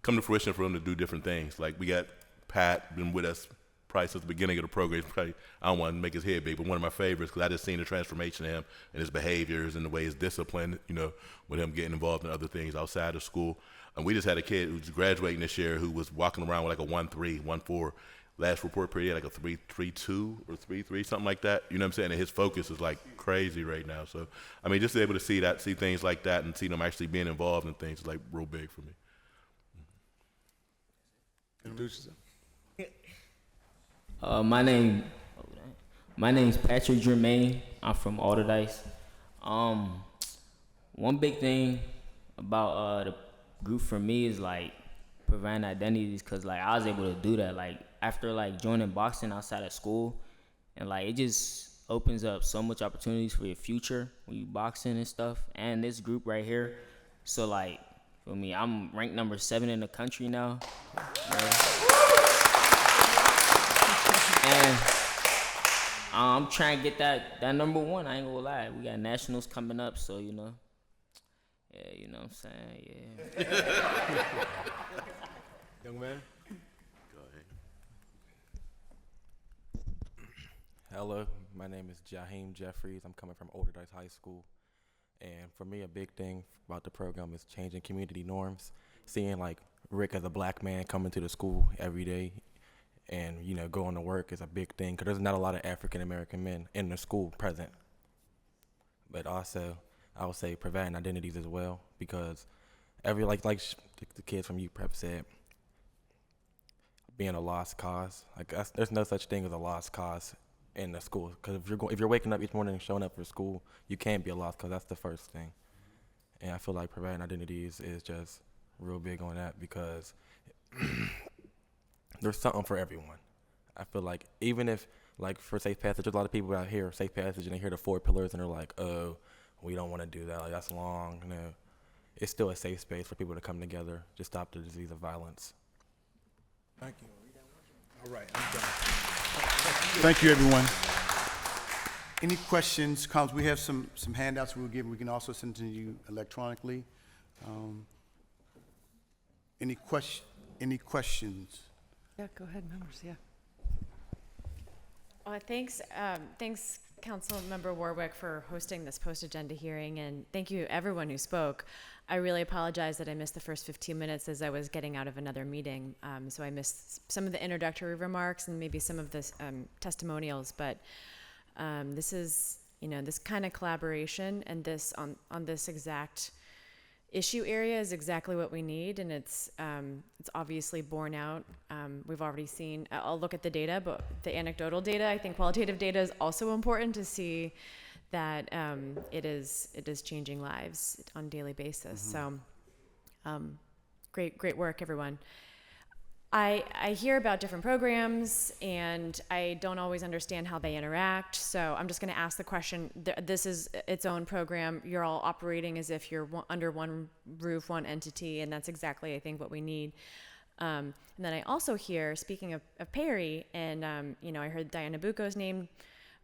fruition for them to do different things. Like we got Pat, been with us probably since the beginning of the program. Probably, I don't want to make his head big, but one of my favorites because I just seen the transformation in him and his behaviors and the way he's disciplined, with him getting involved in other things outside of school. And we just had a kid who's graduating this year who was walking around with like a 1.3, 1.4. Last report period, like a 3.32 or 3.3, something like that. You know what I'm saying? And his focus is like crazy right now. So, I mean, just to be able to see that, see things like that, and see them actually being involved in things is like real big for me. Introduce yourself. My name's Patrick Germain. I'm from Alderdice. One big thing about the group for me is like providing identities, cause like I was able to do that like after like joining boxing outside of school, and like it just opens up so much opportunities for your future when you boxing and stuff. And this group right here, so like for me, I'm ranked number 7 in the country now. And I'm trying to get that number 1. I ain't gonna lie. We got nationals coming up, so yeah, you know what I'm saying, yeah. Young man. Go ahead. Hello, my name is Jaheim Jeffries. I'm coming from Alderdice High School. And for me, a big thing about the program is changing community norms. Seeing like Rick as a black man coming to the school every day and, going to work is a big thing because there's not a lot of African-American men in the school present. But also, I would say providing identities as well, because like the kids from UPrep said, being a lost cause. Like there's no such thing as a lost cause in the school, because if you're waking up each morning and showing up for school, you can't be a lost cause. That's the first thing. And I feel like providing identities is just real big on that, because there's something for everyone. I feel like even if, like for Safe Passage, there's a lot of people out here, Safe Passage, and they hear the 4 pillars and they're like, oh, we don't want to do that. Like, that's long. It's still a safe space for people to come together to stop the disease of violence. Thank you. All right, I'm done. Thank you, everyone. Any questions, comments? We have some handouts we'll give. We can also send to you electronically. Any questions? Yeah, go ahead, members, yeah. Thanks, Councilmember Warwick, for hosting this post-agenda hearing, and thank you everyone who spoke. I really apologize that I missed the first 15 minutes as I was getting out of another meeting, so I missed some of the introductory remarks and maybe some of the testimonials, but this is, this kind of collaboration and this on this exact issue area is exactly what we need, and it's obviously borne out. We've already seen, I'll look at the data, but the anecdotal data, I think qualitative data is also important to see that it is changing lives on a daily basis. So great work, everyone. I hear about different programs and I don't always understand how they interact. So I'm just going to ask the question. This is its own program. You're all operating as if you're under one roof, one entity, and that's exactly, I think, what we need. And then I also hear, speaking of Perry, and I heard Diana Bucco's name.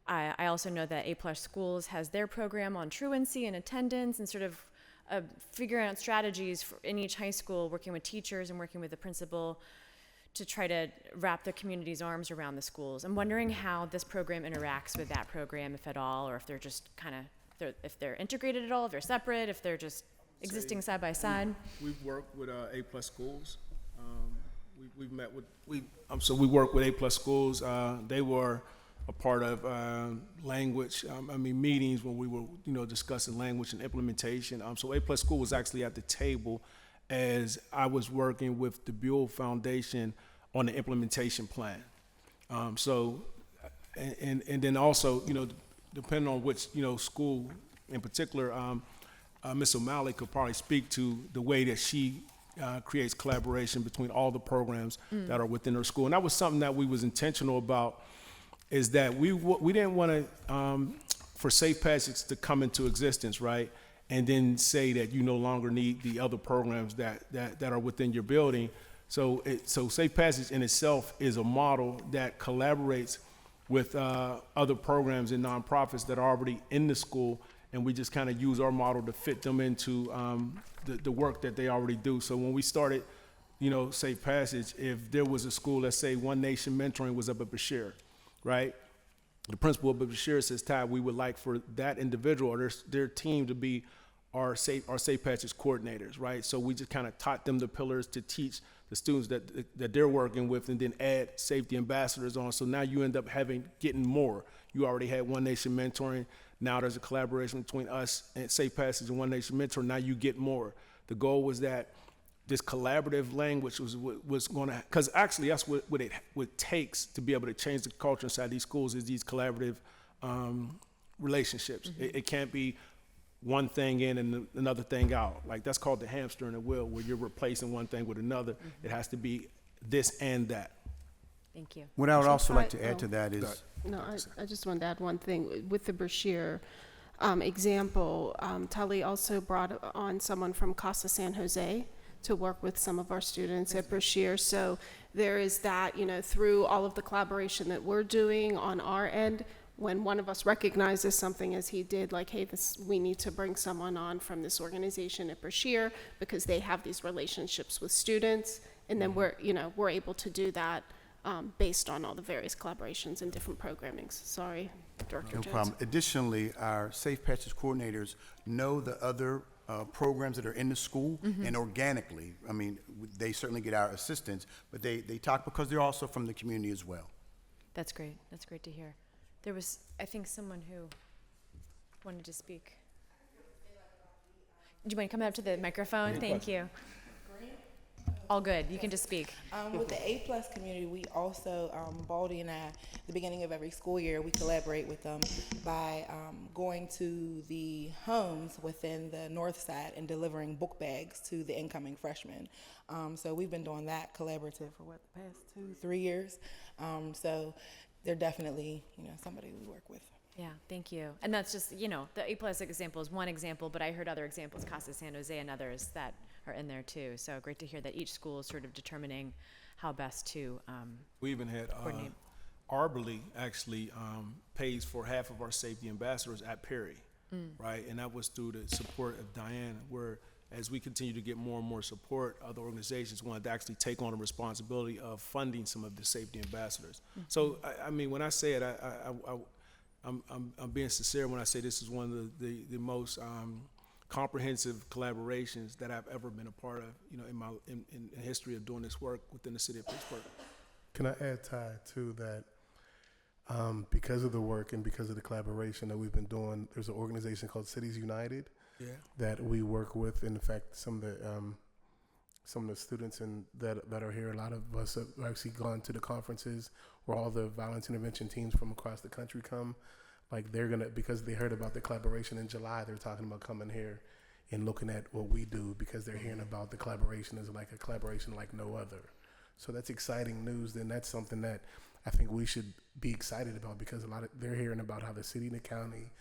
I also know that A+ Schools has their program on truancy and attendance, and sort of figuring out strategies in each high school, working with teachers and working with the principal to try to wrap the community's arms around the schools. I'm wondering how this program interacts with that program, if at all, or if they're just kind of, if they're integrated at all, if they're separate, if they're just existing side by side. We've worked with A+ Schools. We've met with so we work with A+ Schools. They were a part of language. Meetings when we were discussing language and implementation. So A+ School was actually at the table as I was working with the Buell Foundation on the implementation plan. And then also depending on which school in particular, Ms. O'Malley could probably speak to the way that she creates collaboration between all the programs that are within her school. And that was something that we was intentional about, is that we didn't want to, for Safe Passage to come into existence, right? And then say that you no longer need the other programs that are within your building. So Safe Passage in itself is a model that collaborates with other programs and nonprofits that are already in the school, and we just kind of use our model to fit them into the work that they already do. So when we started, Safe Passage, if there was a school, let's say One Nation Mentoring was up at Bashir, right? The principal of Bashir says, Ty, we would like for that individual or their team to be our Safe Passage coordinators, right? So we just kind of taught them the pillars to teach the students that they're working with, and then add safety ambassadors on. So now you end up getting more. You already had One Nation Mentoring. Now there's a collaboration between us and Safe Passage and One Nation Mentoring. Now you get more. The goal was that this collaborative language was going to, because actually that's what it takes to be able to change the culture inside these schools, is these collaborative relationships. Mm-hmm. It can't be one thing in and another thing out. Like, that's called the hamster in the wheel, where you're replacing one thing with another. Mm-hmm. It has to be this and that. Thank you. What I would also like to add to that is... No, I just wanted to add one thing. With the Brashear example, Tully also brought on someone from Casa San Jose to work with some of our students at Brashear. So there is that, through all of the collaboration that we're doing on our end, when one of us recognizes something, as he did, like, hey, we need to bring someone on from this organization at Brashear because they have these relationships with students, and then we're able to do that based on all the various collaborations and different programmings. Sorry, Director Jones. No problem. Additionally, our Safe Passage coordinators know the other programs that are in the school, and organically, they certainly get our assistance, but they talk because they're also from the community as well. That's great. That's great to hear. There was, I think, someone who wanted to speak. Do you mind coming up to the microphone? Thank you. All good. You can just speak. With the A+ community, we also, Baldy and I, at the beginning of every school year, we collaborate with them by going to the homes within the north side and delivering book bags to the incoming freshmen. So we've been doing that collaborative for the past 2-3 years. So they're definitely, somebody we work with. Yeah, thank you. And that's just, the A+ example is one example, but I heard other examples, Casa San Jose and others that are in there too. So great to hear that each school is sort of determining how best to we even had coordinate. Arberly actually pays for half of our safety ambassadors at Perry, right? And that was through the support of Diane, where as we continue to get more and more support, other organizations wanted to actually take on the responsibility of funding some of the safety ambassadors. So, when I say it, I'm being sincere when I say this is one of the most comprehensive collaborations that I've ever been a part of, in the history of doing this work within the city of Pittsburgh. Can I add, Ty, too, that because of the work and because of the collaboration that we've been doing, there's an organization called Cities United that we work with. And in fact, some of the students that are here, a lot of us have actually gone to the conferences where all the violence intervention teams from across the country come. Like, they're gonna, because they heard about the collaboration in July, they're talking about coming here and looking at what we do, because they're hearing about the collaboration as like a collaboration like no other. So that's exciting news, and that's something that I think we should be excited about, because they're hearing about how the city and the county,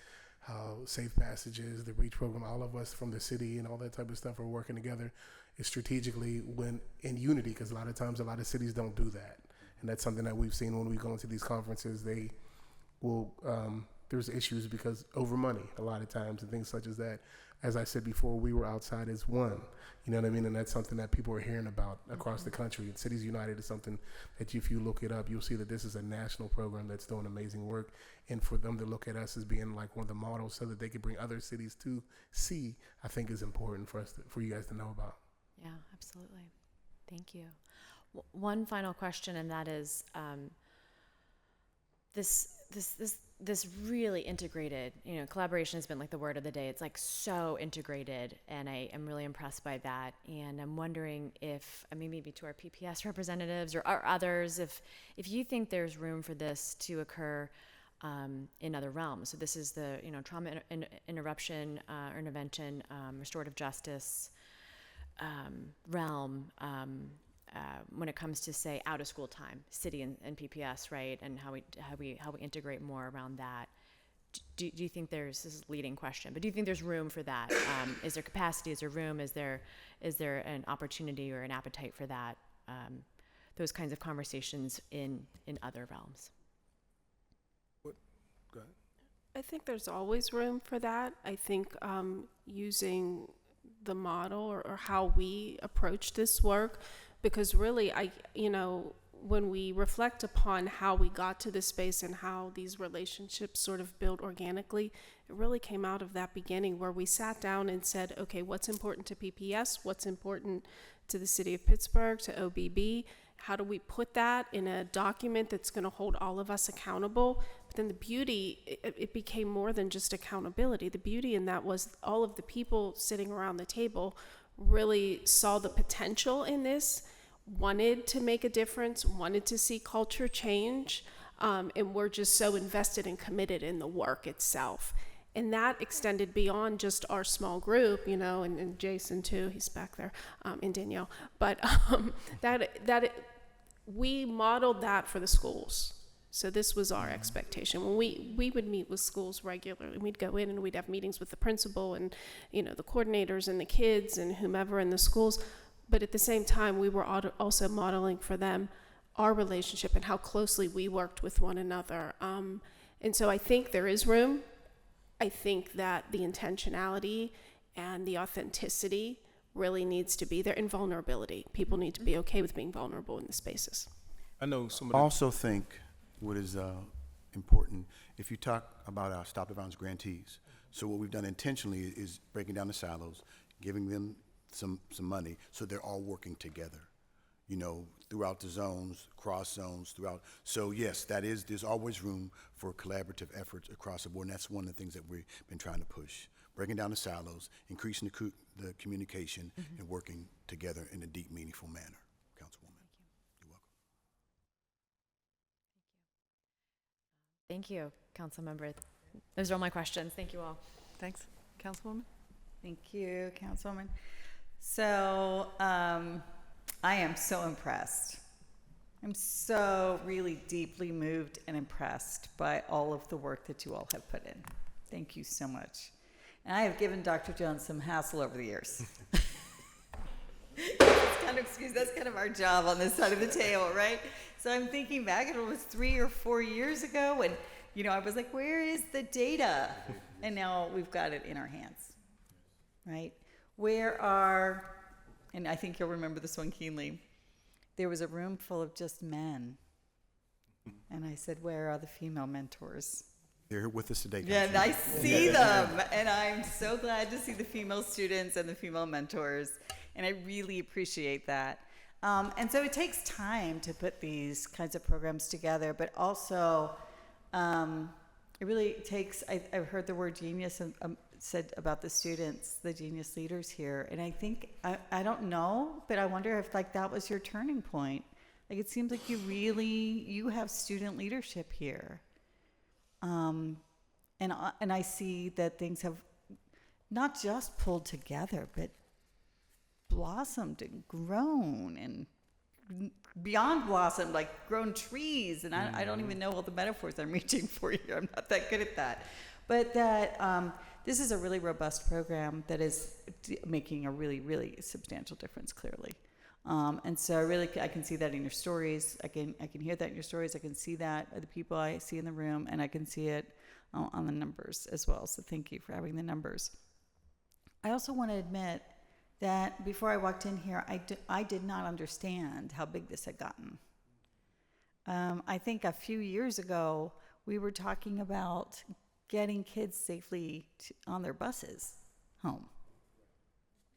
how Safe Passages, the REACH program, all of us from the city and all that type of stuff are working together is strategically when in unity, because a lot of times a lot of cities don't do that. And that's something that we've seen when we go into these conferences. They will, there's issues because over money a lot of times and things such as that. As I said before, we were outside as one, you know what I mean? And that's something that people are hearing about across the country. And Cities United is something that if you look it up, you'll see that this is a national program that's doing amazing work. And for them to look at us as being like one of the models so that they can bring other cities to see, I think is important for us, for you guys to know about. Yeah, absolutely. Thank you. One final question, and that is this really integrated, collaboration has been like the word of the day. It's like so integrated, and I am really impressed by that. And I'm wondering if, maybe to our PPS representatives or others, if you think there's room for this to occur in other realms. So this is the, trauma interruption, intervention, restorative justice realm. When it comes to, say, out of school time, city and PPS, right, and how we integrate more around that. Do you think this is a leading question, but do you think there's room for that? Is there capacity? Is there room? Is there an opportunity or an appetite for that? Those kinds of conversations in other realms. Go ahead. I think there's always room for that. I think using the model or how we approach this work, because really, when we reflect upon how we got to this space and how these relationships sort of built organically, it really came out of that beginning where we sat down and said, okay, what's important to PPS? What's important to the city of Pittsburgh, to OBB? How do we put that in a document that's going to hold all of us accountable? But then the beauty, it became more than just accountability. The beauty in that was all of the people sitting around the table really saw the potential in this, wanted to make a difference, wanted to see culture change, and we're just so invested and committed in the work itself. And that extended beyond just our small group, and Jason too, he's back there, and Danielle. But we modeled that for the schools. So this was our expectation. When we would meet with schools regularly, we'd go in and we'd have meetings with the principal and, the coordinators and the kids and whomever in the schools. But at the same time, we were also modeling for them our relationship and how closely we worked with one another. And so I think there is room. I think that the intentionality and the authenticity really needs to be there, and vulnerability. People need to be okay with being vulnerable in the spaces. I know some of I also think what is important, if you talk about our Stop the Violence grantees, so what we've done intentionally is breaking down the silos, giving them some money so they're all working together, throughout the zones, cross zones, throughout. So yes, there's always room for collaborative efforts across the board, and that's one of the things that we've been trying to push. Breaking down the silos, increasing the communication, and working together in a deep, meaningful manner. Councilwoman. You're welcome. Thank you, Council Member. Those are all my questions. Thank you all. Thanks, Councilwoman. Thank you, Councilwoman. So I am so impressed. I'm so really deeply moved and impressed by all of the work that you all have put in. Thank you so much. And I have given Dr. Jones some hassle over the years. That's kind of our job on this side of the table, right? So I'm thinking back, it was 3 or 4 years ago when, I was like, where is the data? And now we've got it in our hands, right? And I think you'll remember this one keenly, there was a room full of just men. And I said, where are the female mentors? They're here with us today. Yeah, and I see them, and I'm so glad to see the female students and the female mentors, and I really appreciate that. And so it takes time to put these kinds of programs together, but also it really takes, I've heard the word genius said about the students, the genius leaders here, and I think, I don't know, but I wonder if that was your turning point. It seems like you have student leadership here. And I see that things have not just pulled together, but blossomed and grown and beyond blossomed, grown trees. And I don't even know all the metaphors I'm reaching for here. I'm not that good at that. But that this is a really robust program that is making a really, really substantial difference, clearly. And so I can see that in your stories. I can hear that in your stories. I can see that in the people I see in the room, and I can see it on the numbers as well. So thank you for having the numbers. I also want to admit that before I walked in here, I did not understand how big this had gotten. I think a few years ago, we were talking about getting kids safely on their buses home.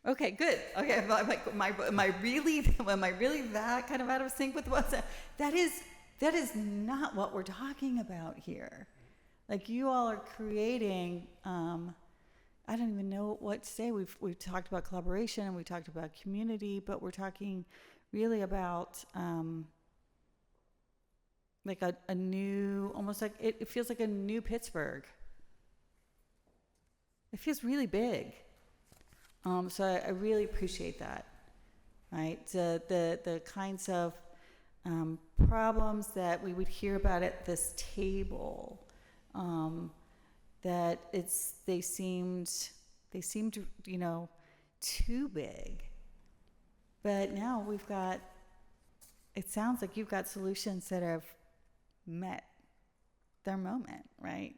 Okay, good. Okay, I'm like, am I really that kind of out of sync with what's that? That is not what we're talking about here. Like, you all are creating, I don't even know what to say. We've talked about collaboration and we talked about community, but we're talking really about like a new, almost like it feels like a new Pittsburgh. It feels really big. So I really appreciate that, right? The kinds of problems that we would hear about at this table, that they seemed, you know, too big. But now it sounds like you've got solutions that have met their moment, right?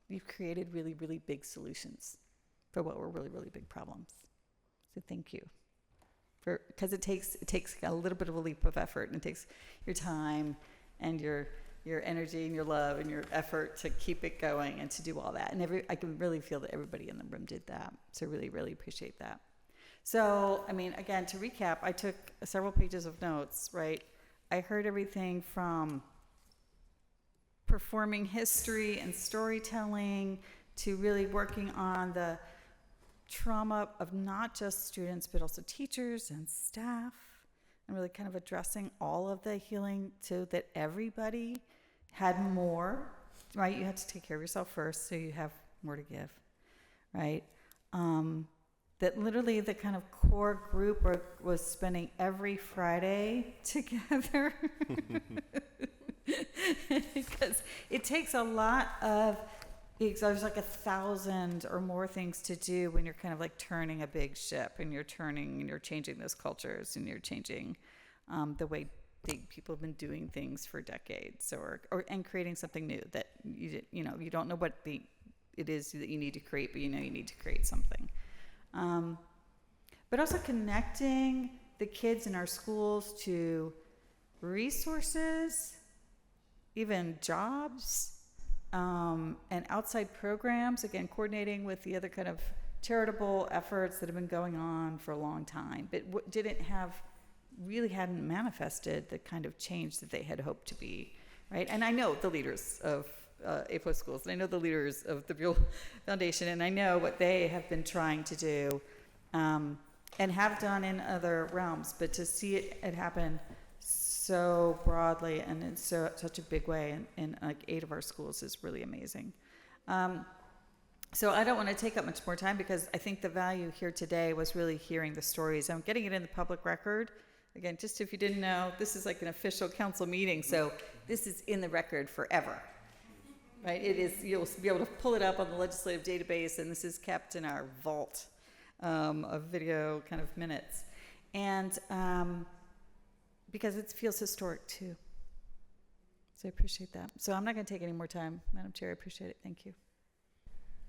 You've created really, really big solutions for what were really, really big problems. So thank you. Because it takes a little bit of a leap of effort, and it takes your time and your energy and your love and your effort to keep it going and to do all that. And I can really feel that everybody in the room did that. So really, really appreciate that. So, I mean, again, to recap, I took several pages of notes, right? I heard everything from performing history and storytelling to really working on the trauma of not just students, but also teachers and staff, and really kind of addressing all of the healing so that everybody had more, right? You had to take care of yourself first, so you have more to give, right? That literally the kind of core group was spending every Friday together. Because it takes a lot of, there's like 1,000 or more things to do when you're kind of like turning a big ship, and you're changing those cultures, and you're changing the way people have been doing things for decades, and creating something new that you don't know what it is that you need to create, but you know you need to create something. But also connecting the kids in our schools to resources, even jobs, and outside programs, again, coordinating with the other kind of charitable efforts that have been going on for a long time, but really hadn't manifested the kind of change that they had hoped to be, right? And I know the leaders of A+ schools, and I know the leaders of the Buell Foundation, and I know what they have been trying to do, and have done in other realms, but to see it happen so broadly and in such a big way in like 8 of our schools is really amazing. So I don't want to take up much more time, because I think the value here today was really hearing the stories. I'm getting it in the public record. Again, just if you didn't know, this is like an official council meeting, so this is in the record forever. Right? It is. You'll be able to pull it up on the legislative database, and this is kept in our vault of video kind of minutes. And because it feels historic too. So I appreciate that. So I'm not going to take any more time, Madam Chair. I appreciate it. Thank you.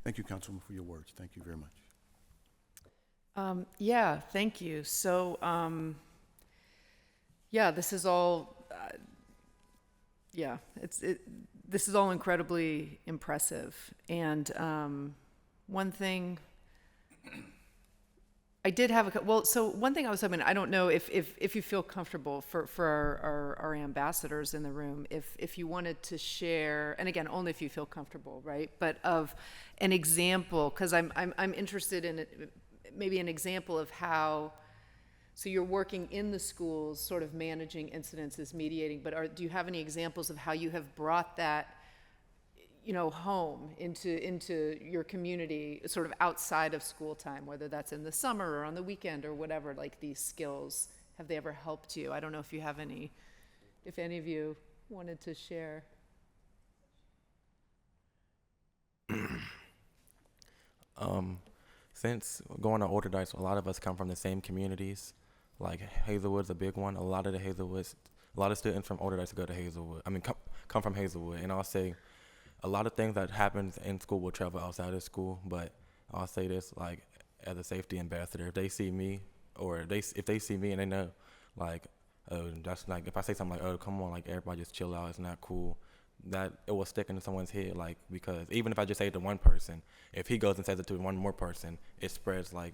Thank you, Councilwoman, for your words. Thank you very much. Yeah, thank you. So, yeah, this is all, this is all incredibly impressive. And one thing I did have one thing I was hoping, I don't know if you feel comfortable for our ambassadors in the room, if you wanted to share, and again, only if you feel comfortable, right? But of an example, because I'm interested in it, maybe an example of how, so you're working in the schools, sort of managing incidences, mediating, but do you have any examples of how you have brought that, home into your community, sort of outside of school time, whether that's in the summer or on the weekend or whatever, like these skills, have they ever helped you? I don't know if you have any, if any of you wanted to share. Since going to Older Dice, a lot of us come from the same communities. Like Hazelwood's a big one. A lot of students from Older Dice go to Hazelwood. Come from Hazelwood. And I'll say a lot of things that happens in school will travel outside of school. But I'll say this, like, as a safety ambassador, if they see me, or if they see me and they know, like, oh, that's like, if I say something like, oh, come on, like, everybody just chill out, it's not cool, that it will stick into someone's head, like, because even if I just say it to one person, if he goes and says it to one more person, it spreads like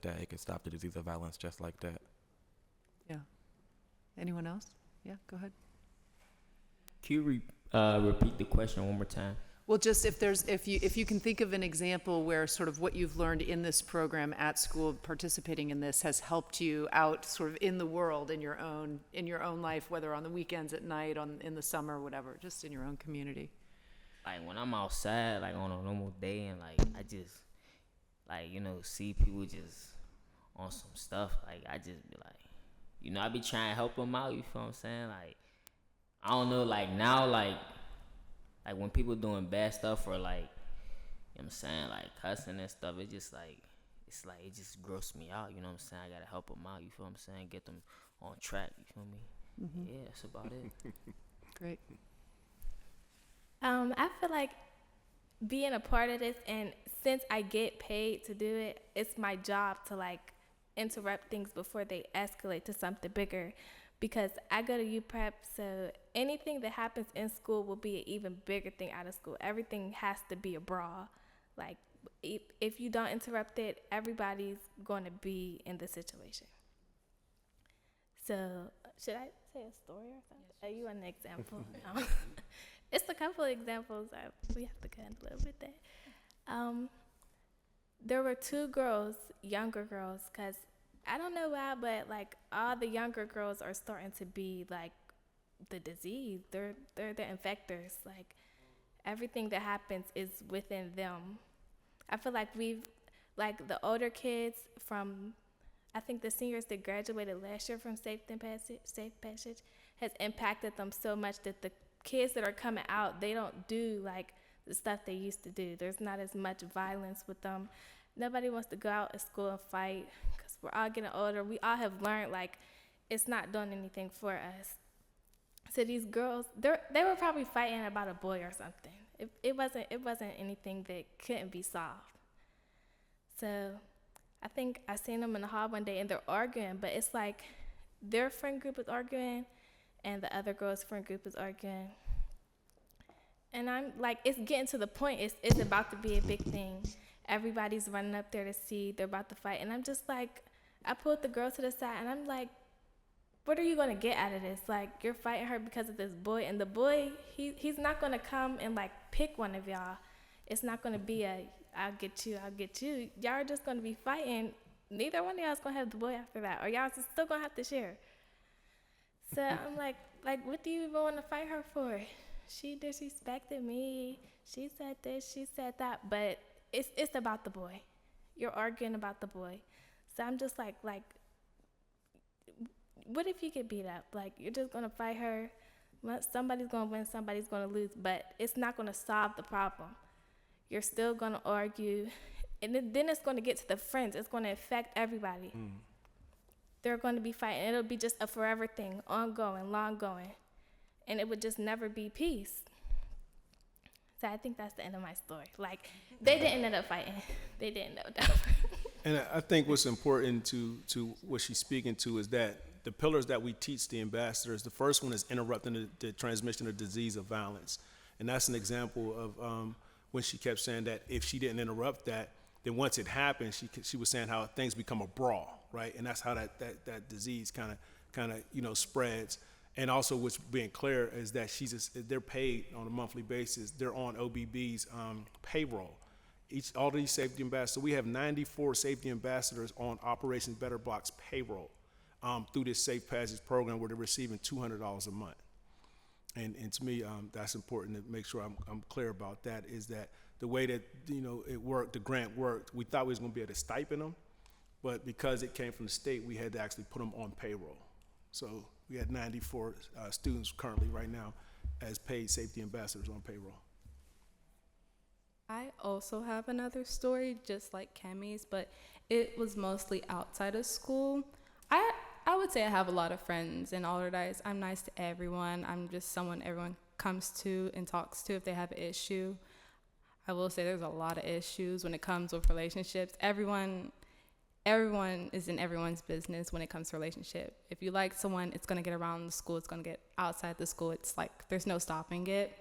that. It can stop the disease of violence just like that. Yeah. Anyone else? Yeah, go ahead. Can you repeat the question one more time? Well, just if you can think of an example where sort of what you've learned in this program at school, participating in this, has helped you out sort of in the world, in your own life, whether on the weekends, at night, in the summer, whatever, just in your own community. Like when I'm outside, like on a normal day, and like I just, like, see people just on some stuff, like I just be like, I be trying to help them out. You feel what I'm saying? Like, I don't know, like now, like when people doing bad stuff, or like, you know what I'm saying, like cussing and stuff, it just like, it just grosses me out, you know what I'm saying? I gotta help them out, you feel what I'm saying? Get them on track, you feel me? Mm-hmm. Yeah, that's about it. Great. I feel like being a part of this, and since I get paid to do it, it's my job to like interrupt things before they escalate to something bigger. Because I go to UPrep, so anything that happens in school will be an even bigger thing out of school. Everything has to be a brawl. Like, if you don't interrupt it, everybody's going to be in the situation. So, should I say a story or something? Are you an example? No. It's a couple of examples. We have to cut a little bit there. There were two girls, younger girls, because I don't know why, but like all the younger girls are starting to be like the disease. They're the infectors. Like everything that happens is within them. I feel like like the older kids from, I think the seniors that graduated last year from Safe Passage has impacted them so much that the kids that are coming out, they don't do like the stuff they used to do. There's not as much violence with them. Nobody wants to go out at school and fight because we're all getting older. We all have learned like it's not doing anything for us. So these girls, they were probably fighting about a boy or something. It wasn't anything that couldn't be solved. So I think I seen them in the hall one day and they're arguing, but it's like their friend group is arguing and the other girl's friend group is arguing. And I'm like, it's getting to the point, it's about to be a big thing. Everybody's running up there to see, they're about to fight. And I'm just like, I pulled the girl to the side and I'm like, what are you going to get out of this? Like, you're fighting her because of this boy. And the boy, he's not going to come and like pick one of y'all. It's not going to be I'll get you. Y'all are just going to be fighting. Neither one of y'all is going to have the boy after that. Or y'all still going to have to share. So I'm like, what do you even want to fight her for? She disrespected me. She said this, she said that. But it's about the boy. You're arguing about the boy. So I'm just like, what if you get beat up? Like, you're just going to fight her. Somebody's going to win, somebody's going to lose. But it's not going to solve the problem. You're still going to argue. And then it's going to get to the friends. It's going to affect everybody. They're going to be fighting. It'll be just a forever thing, ongoing, long going. And it would just never be peace. So I think that's the end of my story. Like, they didn't end up fighting. They didn't end up fighting. And I think what's important to what she's speaking to is that the pillars that we teach the ambassadors, the first one is interrupting the transmission of disease of violence. And that's an example of when she kept saying that if she didn't interrupt that, then once it happened, she was saying how things become a brawl, right? And that's how that disease kind of spreads. And also what's being clear is that they're paid on a monthly basis. They're on OBB's payroll. All these safety ambassadors, we have 94 safety ambassadors on Operation Better Block's payroll through this Safe Passage program where they're receiving $200 a month. And to me, that's important to make sure I'm clear about that, is that the way that it worked, the grant worked, we thought we was going to be able to stipend them, but because it came from the state, we had to actually put them on payroll. So we had 94 students currently right now as paid safety ambassadors on payroll. I also have another story, just like Kemi's, but it was mostly outside of school. I would say I have a lot of friends in Alderdice. I'm nice to everyone. I'm just someone everyone comes to and talks to if they have an issue. I will say there's a lot of issues when it comes with relationships. Everyone is in everyone's business when it comes to relationship. If you like someone, it's gonna get around the school. It's gonna get outside the school. It's like there's no stopping it.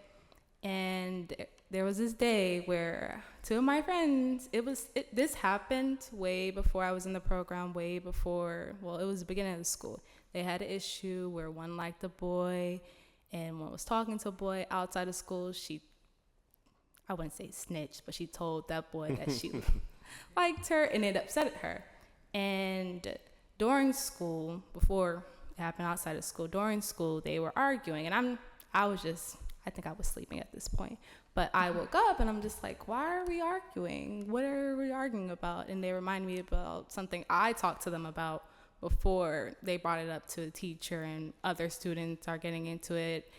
And there was this day where two of my friends, this happened way before I was in the program, way before, well, it was the beginning of the school. They had an issue where one liked a boy and one was talking to a boy outside of school. I wouldn't say snitched, but she told that boy that she liked her, and it upset her. And during school, before it happened outside of school, during school, they were arguing, and I think I was sleeping at this point, but I woke up and I'm just like, why are we arguing? What are we arguing about? And they reminded me about something I talked to them about before they brought it up to the teacher, and other students are getting into it,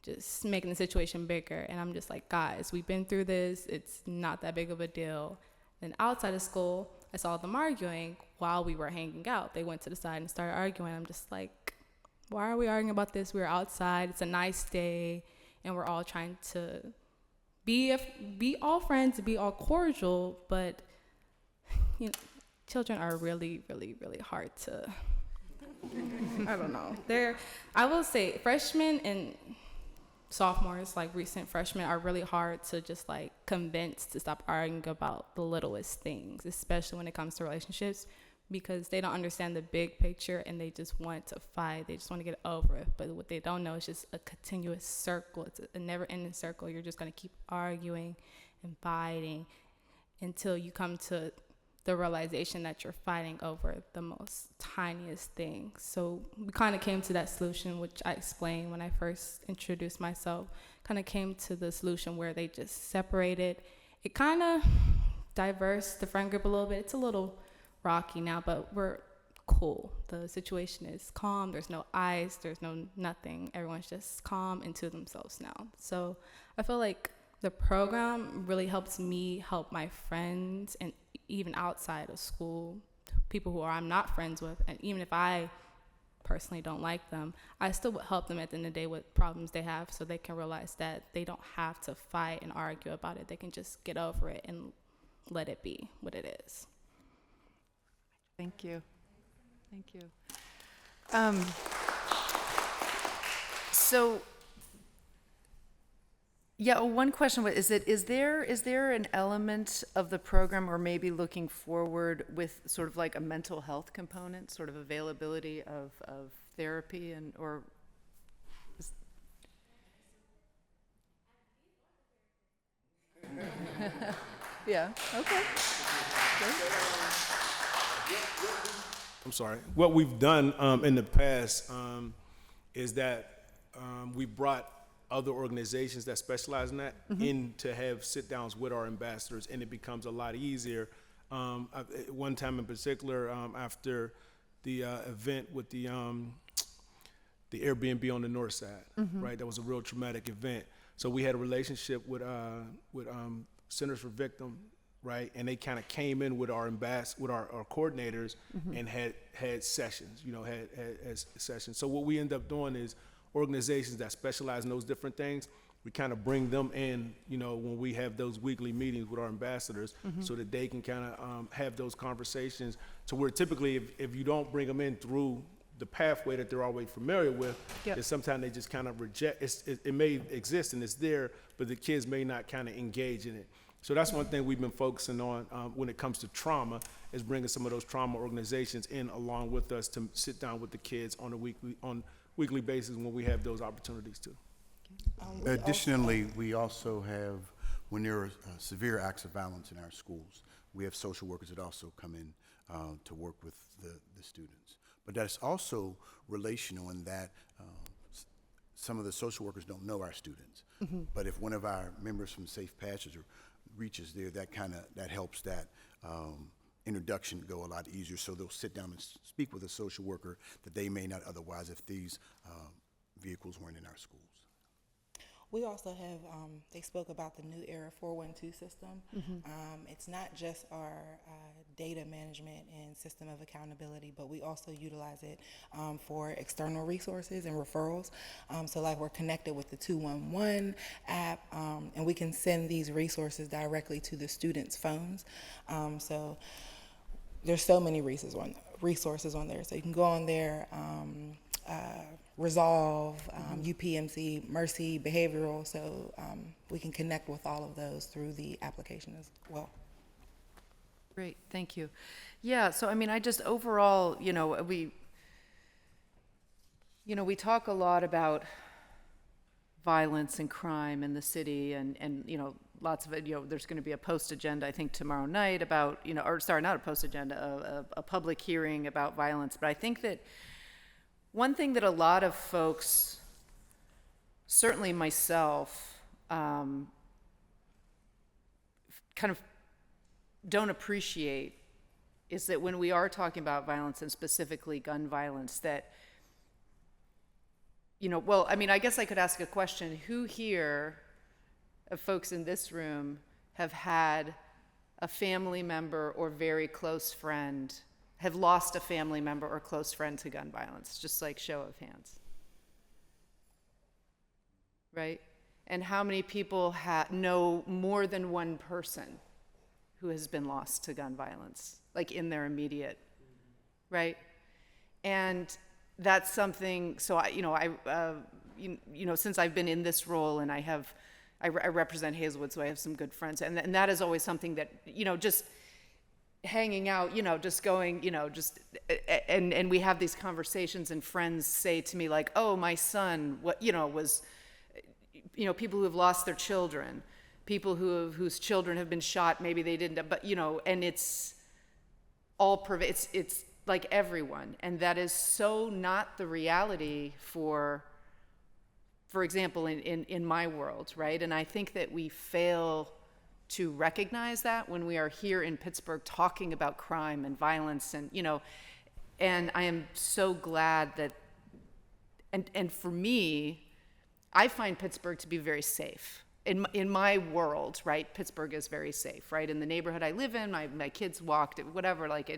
just making the situation bigger. And I'm just like, guys, we've been through this. It's not that big of a deal. Then outside of school, I saw them arguing while we were hanging out. They went to the side and started arguing. I'm just like, why are we arguing about this? We're outside. It's a nice day. And we're all trying to be all friends, be all cordial, but children are really, really, really hard to, I don't know. I will say freshmen and sophomores, like recent freshmen, are really hard to just like convince to stop arguing about the littlest things, especially when it comes to relationships, because they don't understand the big picture and they just want to fight. They just want to get over it. But what they don't know is just a continuous circle. It's a never-ending circle. You're just going to keep arguing and fighting until you come to the realization that you're fighting over the most tiniest thing. So we kind of came to that solution, which I explained when I first introduced myself, kind of came to the solution where they just separated. It kind of diversed the friend group a little bit. It's a little rocky now, but we're cool. The situation is calm. There's no ice. There's no nothing. Everyone's just calm into themselves now. So I feel like the program really helps me help my friends, and even outside of school, people who I'm not friends with, and even if I personally don't like them, I still would help them at the end of the day with problems they have, so they can realize that they don't have to fight and argue about it. They can just get over it and let it be what it is. Thank you. Thank you. So, yeah, one question is there an element of the program, or maybe looking forward with sort of like a mental health component, sort of availability of therapy yeah, okay. I'm sorry. What we've done in the past is that we brought other organizations that specialize in that in to have sit-downs with our ambassadors, and it becomes a lot easier. One time in particular, after the event with the Airbnb on the north side, right? That was a real traumatic event. So we had a relationship with Centers for Victims, right? And they kind of came in with our our coordinators and had sessions, had sessions. So what we end up doing is organizations that specialize in those different things, we kind of bring them in, when we have those weekly meetings with our ambassadors, so that they can kind of have those conversations. So where typically if you don't bring them in through the pathway that they're already familiar with, then sometimes they just kind of reject. It may exist and it's there, but the kids may not kind of engage in it. So that's one thing we've been focusing on when it comes to trauma, is bringing some of those trauma organizations in along with us to sit down with the kids on weekly basis when we have those opportunities too. Additionally, we also have, when there are severe acts of violence in our schools, we have social workers that also come in to work with the students. But that's also relational in that some of the social workers don't know our students. But if one of our members from Safe Passage reaches there, that helps that introduction go a lot easier. So they'll sit down and speak with a social worker that they may not otherwise if these vehicles weren't in our schools. We also have, they spoke about the New Era 412 system. It's not just our data management and system of accountability, but we also utilize it for external resources and referrals. So like we're connected with the 211 app, and we can send these resources directly to the students' phones. So there's so many resources on there. So you can go on there, Resolve, UPMC, Mercy, Behavioral, so we can connect with all of those through the application as well. Great, thank you. Yeah, so I mean, I just overall, we talk a lot about violence and crime in the city, and lots of it, there's going to be a post agenda, I think, tomorrow night about, or sorry, not a post agenda, a public hearing about violence. But I think that one thing that a lot of folks, certainly myself, kind of don't appreciate is that when we are talking about violence, and specifically gun violence, that, well, I mean, I guess I could ask a question. Who here of folks in this room have had a family member or very close friend, have lost a family member or close friend to gun violence? Just like show of hands. Right? And how many people know more than one person who has been lost to gun violence, like in their immediate, right? And that's something, so since I've been in this role, and I represent Hazelwood, so I have some good friends, and that is always something that, just hanging out, just going, and we have these conversations, and friends say to me like, oh, my son, was, people who have lost their children, people whose children have been shot, maybe they didn't, but, and it's all, it's like everyone, and that is so not the reality for example, in my world, right? And I think that we fail to recognize that when we are here in Pittsburgh talking about crime and violence, and and I am so glad that, and for me, I find Pittsburgh to be very safe. In my world, right, Pittsburgh is very safe, right? In the neighborhood I live in, my kids walked, whatever, like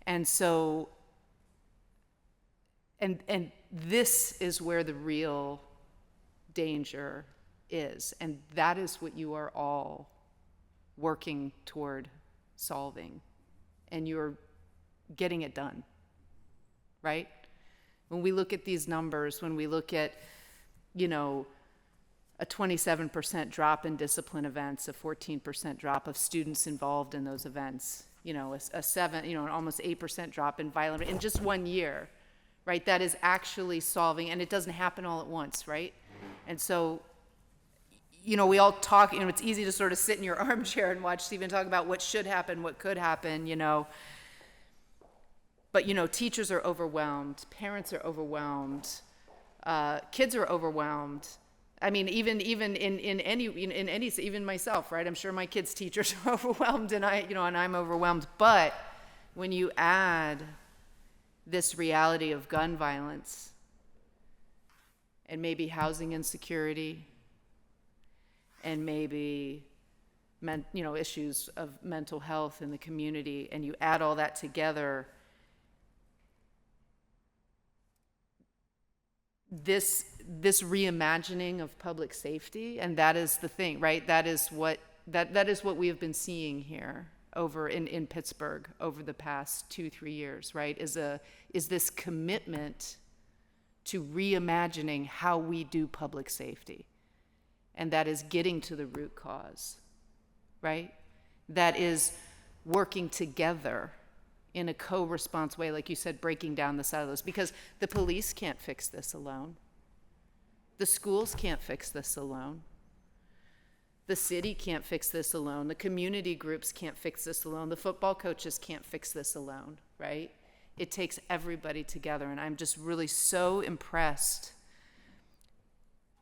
and so, and this is where the real danger is, and that is what you are all working toward solving, and you're getting it done, right? When we look at these numbers, when we look at, a 27% drop in discipline events, a 14% drop of students involved in those events, an almost 8% drop in violent in just 1 year, right? That is actually solving, and it doesn't happen all at once, right? And so, we all talk, it's easy to sort of sit in your armchair and watch Stephen talk about what should happen, what could happen, But, teachers are overwhelmed, parents are overwhelmed, kids are overwhelmed. I mean, even in any, even myself, right? I'm sure my kids' teachers are overwhelmed, and I'm overwhelmed. But when you add this reality of gun violence, and maybe housing insecurity, and maybe issues of mental health in the community, and you add all that together, this reimagining of public safety, and that is the thing, right? That is what we have been seeing here over in Pittsburgh over the past 2-3 years, right? Is this commitment to reimagining how we do public safety, and that is getting to the root cause, right? That is working together in a co-response way, like you said, breaking down the silos, because the police can't fix this alone. The schools can't fix this alone. The city can't fix this alone. The community groups can't fix this alone. The football coaches can't fix this alone, right? It takes everybody together, and I'm just really so impressed.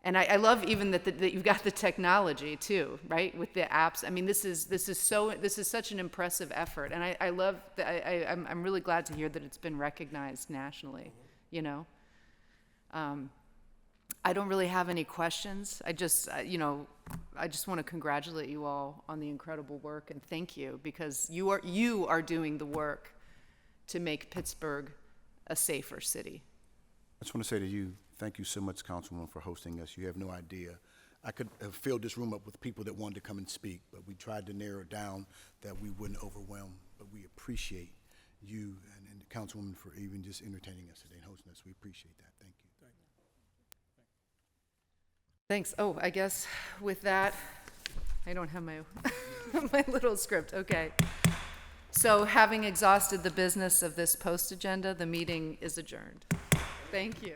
And I love even that you've got the technology too, right? With the apps. I mean, this is such an impressive effort, and I love that. I'm really glad to hear that it's been recognized nationally. I don't really have any questions. I just want to congratulate you all on the incredible work and thank you, because you are doing the work to make Pittsburgh a safer city. I just want to say to you, thank you so much, Councilwoman, for hosting us. You have no idea. I could have filled this room up with people that wanted to come and speak, but we tried to narrow it down that we wouldn't overwhelm. But we appreciate you and the Councilwoman for even just entertaining us today and hosting us. We appreciate that. Thank you. Thanks. Oh, I guess with that, I don't have my my little script. Okay. So having exhausted the business of this post agenda, the meeting is adjourned. Thank you.